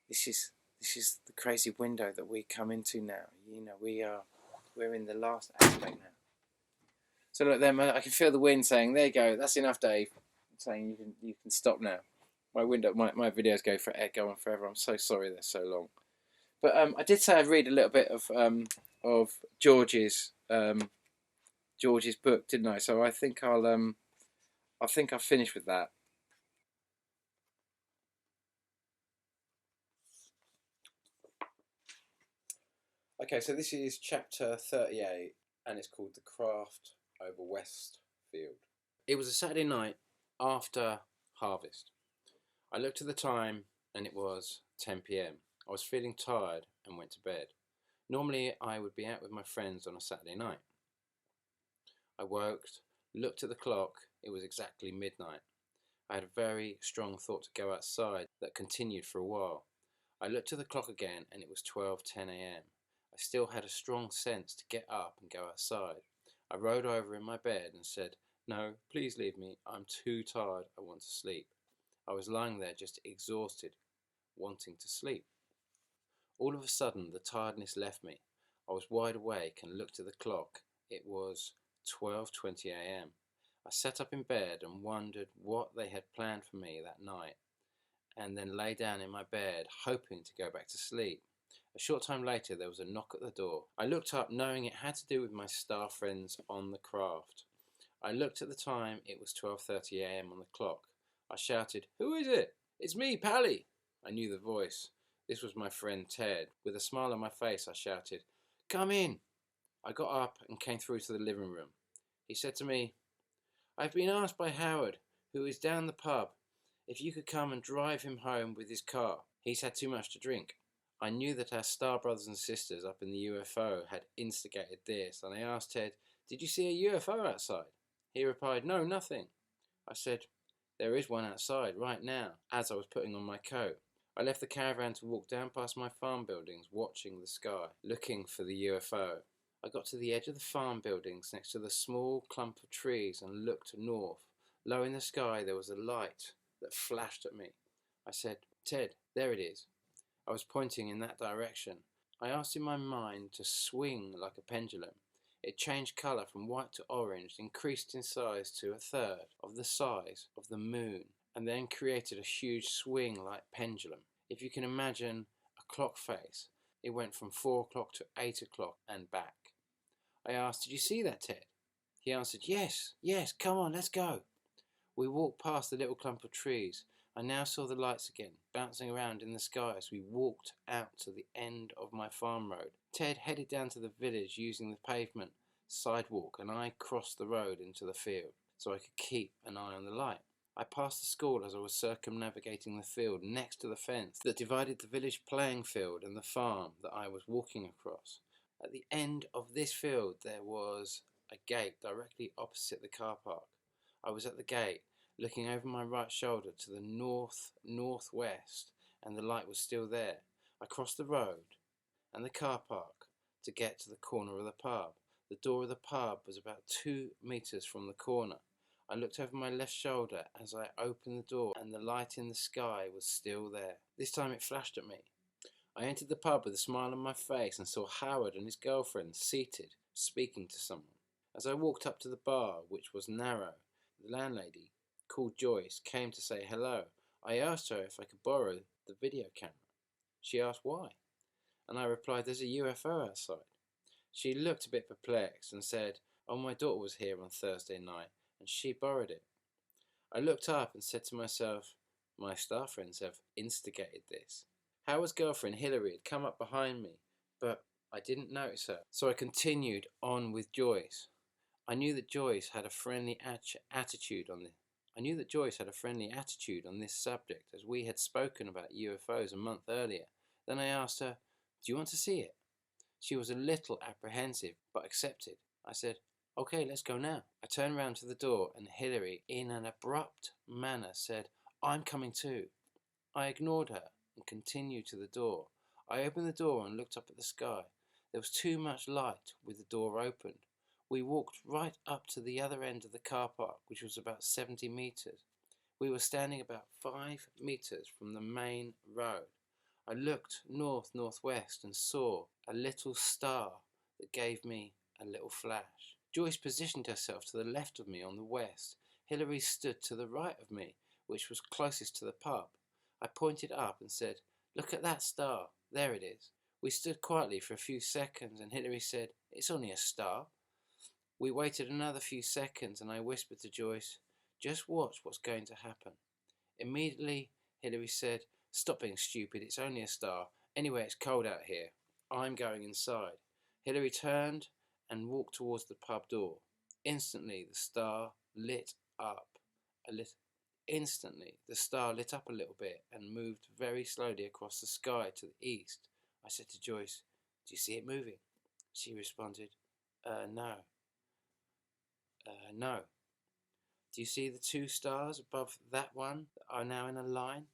This is the crazy window that we come into now. We're in the last aspect now. So look, then I can feel the wind saying, "There you go, that's enough, Dave." Saying you can stop now. My videos go on forever. I'm so sorry they're so long. But I did say I'd read a little bit of George's book, didn't I? So I think I'll finish with that. Okay, so this is chapter 38, and it's called The Craft over Westfield. It was a Saturday night after harvest. I looked at the time, and it was 10 p.m. I was feeling tired and went to bed. Normally I would be out with my friends on a Saturday night. I woke, looked at the clock, it was exactly midnight. I had a very strong thought to go outside that continued for a while. I looked at the clock again, and it was 12:10 a.m. I still had a strong sense to get up and go outside. I rolled over in my bed and said, "No, please leave me. I'm too tired. I want to sleep." I was lying there just exhausted, wanting to sleep. All of a sudden, the tiredness left me. I was wide awake and looked at the clock. It was 12:20 a.m. I sat up in bed and wondered what they had planned for me that night, and then lay down in my bed, hoping to go back to sleep. A short time later, there was a knock at the door. I looked up, knowing it had to do with my star friends on the craft. I looked at the time. It was 12:30 a.m. on the clock. I shouted, "Who is it?" "It's me, Pally." I knew the voice. This was my friend Ted. With a smile on my face, I shouted, "Come in." I got up and came through to the living room. He said to me, "I've been asked by Howard, who is down the pub, if you could come and drive him home with his car. He's had too much to drink." I knew that our star brothers and sisters up in the UFO had instigated this, and I asked Ted, "Did you see a UFO outside?" He replied, "No, nothing." I said, "There is one outside right now," as I was putting on my coat. I left the caravan to walk down past my farm buildings, watching the sky, looking for the UFO. I got to the edge of the farm buildings next to the small clump of trees and looked north. Low in the sky there was a light that flashed at me. I said, "Ted, there it is." I was pointing in that direction. I asked in my mind to swing like a pendulum. It changed colour from white to orange, increased in size to a third of the size of the moon, and then created a huge swing like pendulum. If you can imagine a clock face, it went from 4 o'clock to 8 o'clock and back. I asked, "Did you see that, Ted?" He answered, "Yes, yes, come on, let's go." We walked past the little clump of trees. I now saw the lights again, bouncing around in the sky as we walked out to the end of my farm road. Ted headed down to the village using the pavement sidewalk, and I crossed the road into the field so I could keep an eye on the light. I passed the school as I was circumnavigating the field next to the fence that divided the village playing field and the farm that I was walking across. At the end of this field there was a gate directly opposite the car park. I was at the gate, looking over my right shoulder to the northwest, and the light was still there. I crossed the road and the car park to get to the corner of the pub. The door of the pub was about 2 meters from the corner. I looked over my left shoulder as I opened the door, and the light in the sky was still there. This time it flashed at me. I entered the pub with a smile on my face and saw Howard and his girlfriend seated, speaking to someone. As I walked up to the bar, which was narrow, the landlady, called Joyce, came to say hello. I asked her if I could borrow the video camera. She asked why, and I replied, "There's a UFO outside." She looked a bit perplexed and said, "Oh, my daughter was here on Thursday night and she borrowed it." I looked up and said to myself, my star friends have instigated this. Howard's girlfriend Hillary had come up behind me, but I didn't notice her, so I continued on with Joyce. I knew that Joyce had a friendly attitude on this subject, as we had spoken about UFOs a month earlier. Then I asked her, "Do you want to see it?" She was a little apprehensive, but accepted. I said, "Okay, let's go now." I turned round to the door, and Hillary, in an abrupt manner, said, "I'm coming too." I ignored her and continued to the door. I opened the door and looked up at the sky. There was too much light with the door opened. We walked right up to the other end of the car park, which was about 70 meters. We were standing about 5 meters from the main road. I looked northwest and saw a little star that gave me a little flash. Joyce positioned herself to the left of me on the west. Hillary stood to the right of me, which was closest to the pub. I pointed up and said, "Look at that star. There it is." We stood quietly for a few seconds, and Hillary said, "It's only a star." We waited another few seconds, and I whispered to Joyce, "Just watch what's going to happen." Immediately, Hillary said, "Stop being stupid. It's only a star. Anyway, it's cold out here. I'm going inside." Hillary turned and walked towards the pub door. Instantly, the star lit up a little. Bit and moved very slowly across the sky to the east. I said to Joyce, "Do you see it moving?" She responded, No. No. "Do you see the 2 stars above that one that are now in a line?"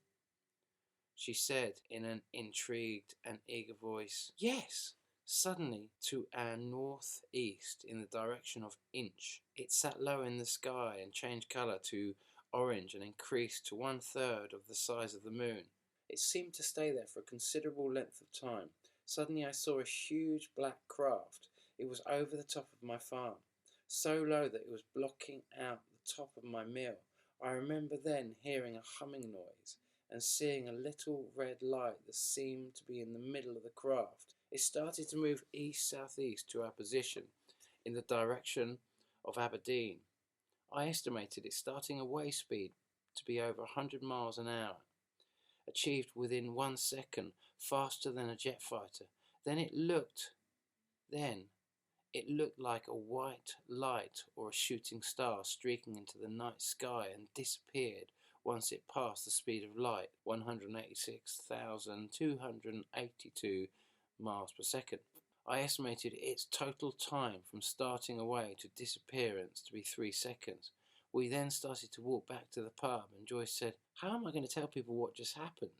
She said in an intrigued and eager voice, "Yes." Suddenly, to our northeast, in the direction of Inch, it sat low in the sky and changed colour to orange and increased to 1/3 of the size of the moon. It seemed to stay there for a considerable length of time. Suddenly I saw a huge black craft. It was over the top of my farm, so low that it was blocking out the top of my mill. I remember then hearing a humming noise and seeing a little red light that seemed to be in the middle of the craft. It started to move east-southeast to our position in the direction of Aberdeen. I estimated its starting away speed to be over 100 miles an hour, achieved within 1 second, faster than a jet fighter. Then it looked like a white light or a shooting star streaking into the night sky and disappeared once it passed the speed of light, 186,282 miles per second. I estimated its total time from starting away to disappearance to be 3 seconds. We then started to walk back to the pub, and Joyce said, "How am I going to tell people what just happened?"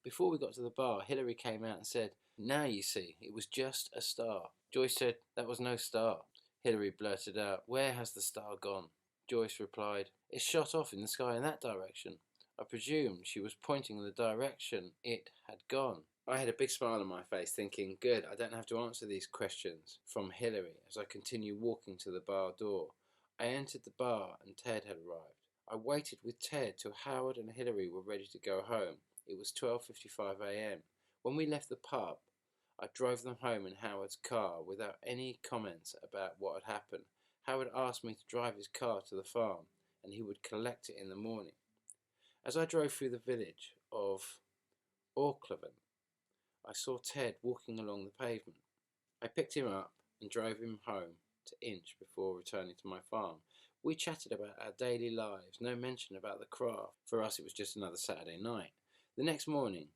Before we got to the bar, Hillary came out and said, "Now you see, it was just a star." Joyce said, "That was no star." Hillary blurted out, "Where has the star gone?" Joyce replied, "It shot off in the sky in that direction." I presumed she was pointing in the direction it had gone. I had a big smile on my face, thinking, good, I don't have to answer these questions from Hillary as I continued walking to the bar door. I entered the bar and Ted had arrived. I waited with Ted till Howard and Hilary were ready to go home. It was 12:55 a.m. When we left the pub, I drove them home in Howard's car without any comments about what had happened. Howard asked me to drive his car to the farm, and he would collect it in the morning. As I drove through the village of Orbital, I saw Ted walking along the pavement. I picked him up and drove him home to Inch before returning to my farm. We chatted about our daily lives, no mention about the craft. For us, it was just another Saturday night. The next morning,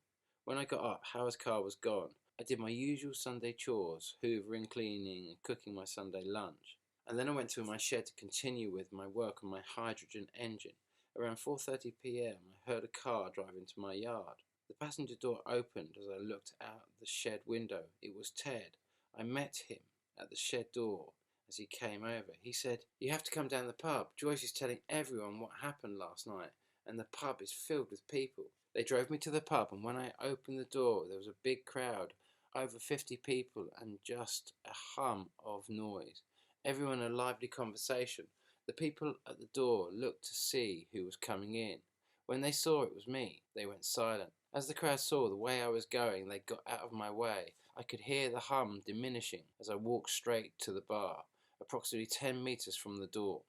when I got up, Howard's car was gone. I did my usual Sunday chores, hoovering, cleaning, and cooking my Sunday lunch. And then I went to my shed to continue with my work on my hydrogen engine. Around 4:30 p.m, I heard a car drive into my yard. The passenger door opened as I looked out the shed window. It was Ted. I met him at the shed door as he came over. He said, "You have to come down the pub. Joyce is telling everyone what happened last night, and the pub is filled with people." They drove me to the pub, and when I opened the door, there was a big crowd, over 50 people, and just a hum of noise. Everyone in a lively conversation. The people at the door looked to see who was coming in. When they saw it was me, they went silent. As the crowd saw the way I was going, they got out of my way. I could hear the hum diminishing as I walked straight to the bar, approximately 10 metres from the door.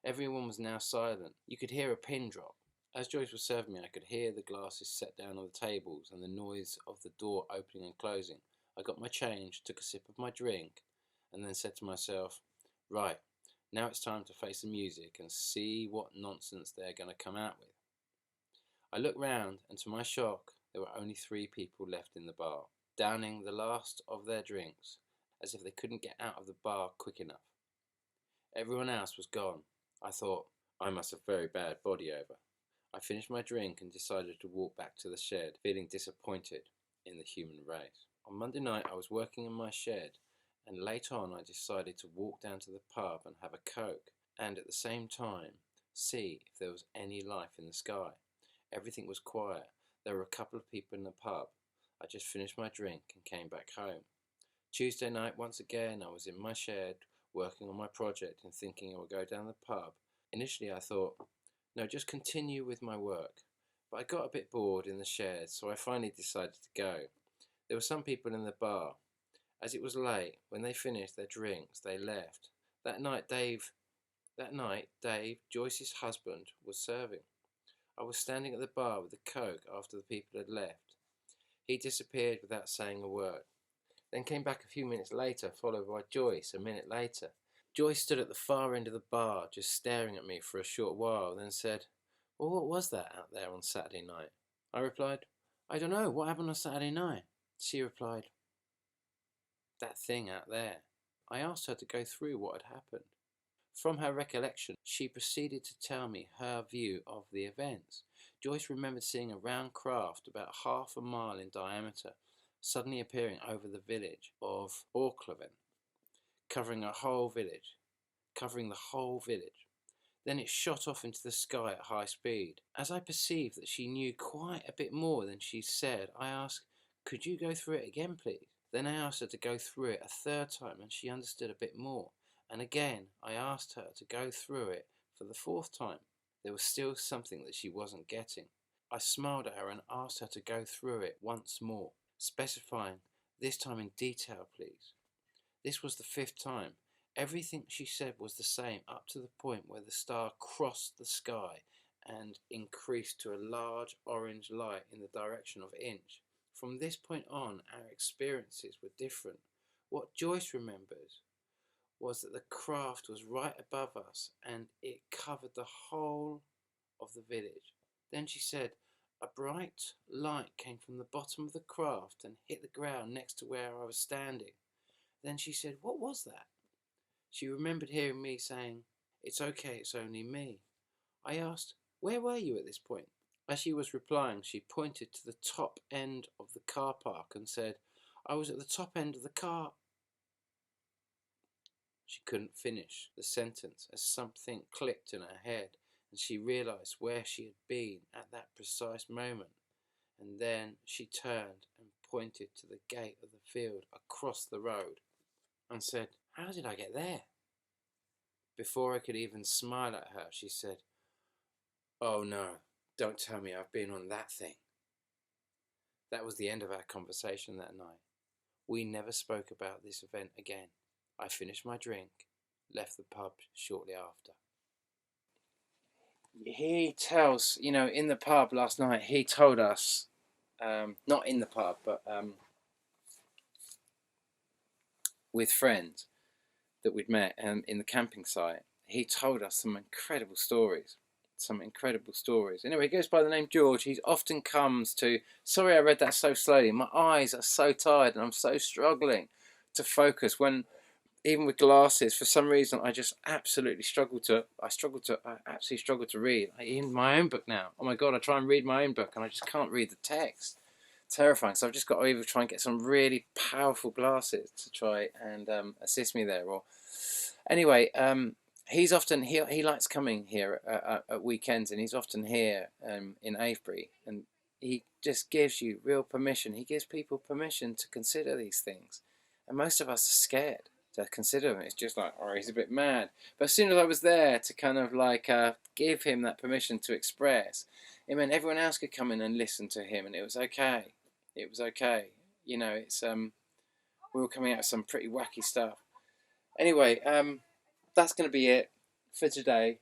Everyone was now silent. You could hear a pin drop. As Joyce was serving me, I could hear the glasses set down on the tables and the noise of the door opening and closing. I got my change, took a sip of my drink, and then said to myself, "Right, now it's time to face the music and see what nonsense they're going to come out with." I looked round, and to my shock, there were only 3 people left in the bar, downing the last of their drinks, as if they couldn't get out of the bar quick enough. Everyone else was gone. I thought, I must have very bad body over. I finished my drink and decided to walk back to the shed, feeling disappointed in the human race. On Monday night I was working in my shed, and late on I decided to walk down to the pub and have a Coke, and at the same time see if there was any life in the sky. Everything was quiet. There were a couple of people in the pub. I just finished my drink and came back home. Tuesday night, once again, I was in my shed working on my project and thinking I would go down the pub. Initially I thought, no, just continue with my work. But I got a bit bored in the shed, so I finally decided to go. There were some people in the bar. As it was late, when they finished their drinks, they left. That night, Dave, Joyce's husband, was serving. I was standing at the bar with the Coke after the people had left. He disappeared without saying a word, then came back a few minutes later, followed by Joyce a minute later. Joyce stood at the far end of the bar, just staring at me for a short while, then said, "Well, what was that out there on Saturday night?" I replied, "I don't know, what happened on Saturday night?" She replied, "That thing out there." I asked her to go through what had happened. From her recollection, she proceeded to tell me her view of the events. Joyce remembered seeing a round craft about half a mile in diameter suddenly appearing over the village of Orbital, covering the whole village. Then it shot off into the sky at high speed. As I perceived that she knew quite a bit more than she said, I asked, "Could you go through it again, please?" Then I asked her to go through it a third time, and she understood a bit more. And again, I asked her to go through it for the 4th time. There was still something that she wasn't getting. I smiled at her and asked her to go through it once more, specifying, "This time in detail, please." This was the 5th time. Everything she said was the same up to the point where the star crossed the sky and increased to a large orange light in the direction of Inch. From this point on, our experiences were different. What Joyce remembers was that the craft was right above us and it covered the whole of the village. Then she said, a bright light came from the bottom of the craft and hit the ground next to where I was standing. Then she said, "What was that?" She remembered hearing me saying, "It's okay, it's only me." I asked, "Where were you at this point?" As she was replying, she pointed to the top end of the car park and said, "I was at the top end of the car." She couldn't finish the sentence as something clicked in her head and she realised where she had been at that precise moment. And then she turned and pointed to the gate of the field across the road and said, "How did I get there?" Before I could even smile at her, she said, Oh no, don't tell me I've been on that thing. That was the end of our conversation that night. We never spoke about this event again. I finished my drink, left the pub shortly after. He tells, in the pub last night, he told us, not in the pub, but with friends that we'd met in the camping site, he told us some incredible stories. Some incredible stories. Anyway, he goes by the name George. He often comes to. Sorry, I read that so slowly. My eyes are so tired, and I'm so struggling to focus. When even with glasses, for some reason, I just absolutely struggle to. I absolutely struggle to read. In my own book now. Oh my god! I try and read my own book, and I just can't read the text. Terrifying. So I've just got to either try and get some really powerful glasses to try and assist me there, or anyway, he's often he likes coming here at weekends, and he's often here in Avebury, and he just gives you real permission. He gives people permission to consider these things, and most of us are scared to consider them. It's just like, oh, he's a bit mad. But as soon as I was there to kind of like give him that permission to express, it meant everyone else could come in and listen to him, and it was okay. It was okay. It's we were coming out with some pretty wacky stuff. Anyway, that's going to be it for today.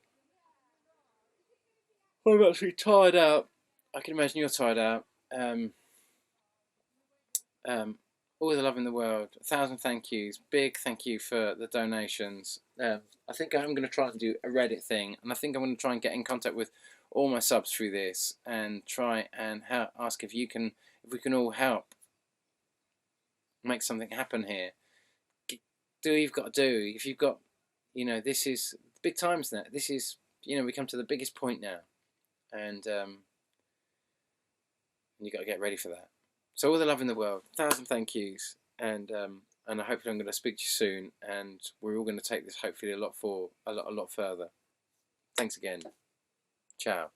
I'm actually tired out. I can imagine you're tired out. All the love in the world. 1,000 thank yous. Big thank you for the donations. I think I'm going to try and do a Reddit thing, and I think I'm going to try and get in contact with all my subs through this and try and ask if we can all help make something happen here. Do what you've got to do. If you've got, this is big times now. This is, we come to the biggest point now, and you got to get ready for that. So all the love in the world, 1,000 thank yous, and I hope I'm going to speak to you soon, and we're all going to take this hopefully a lot further. Thanks again. Ciao.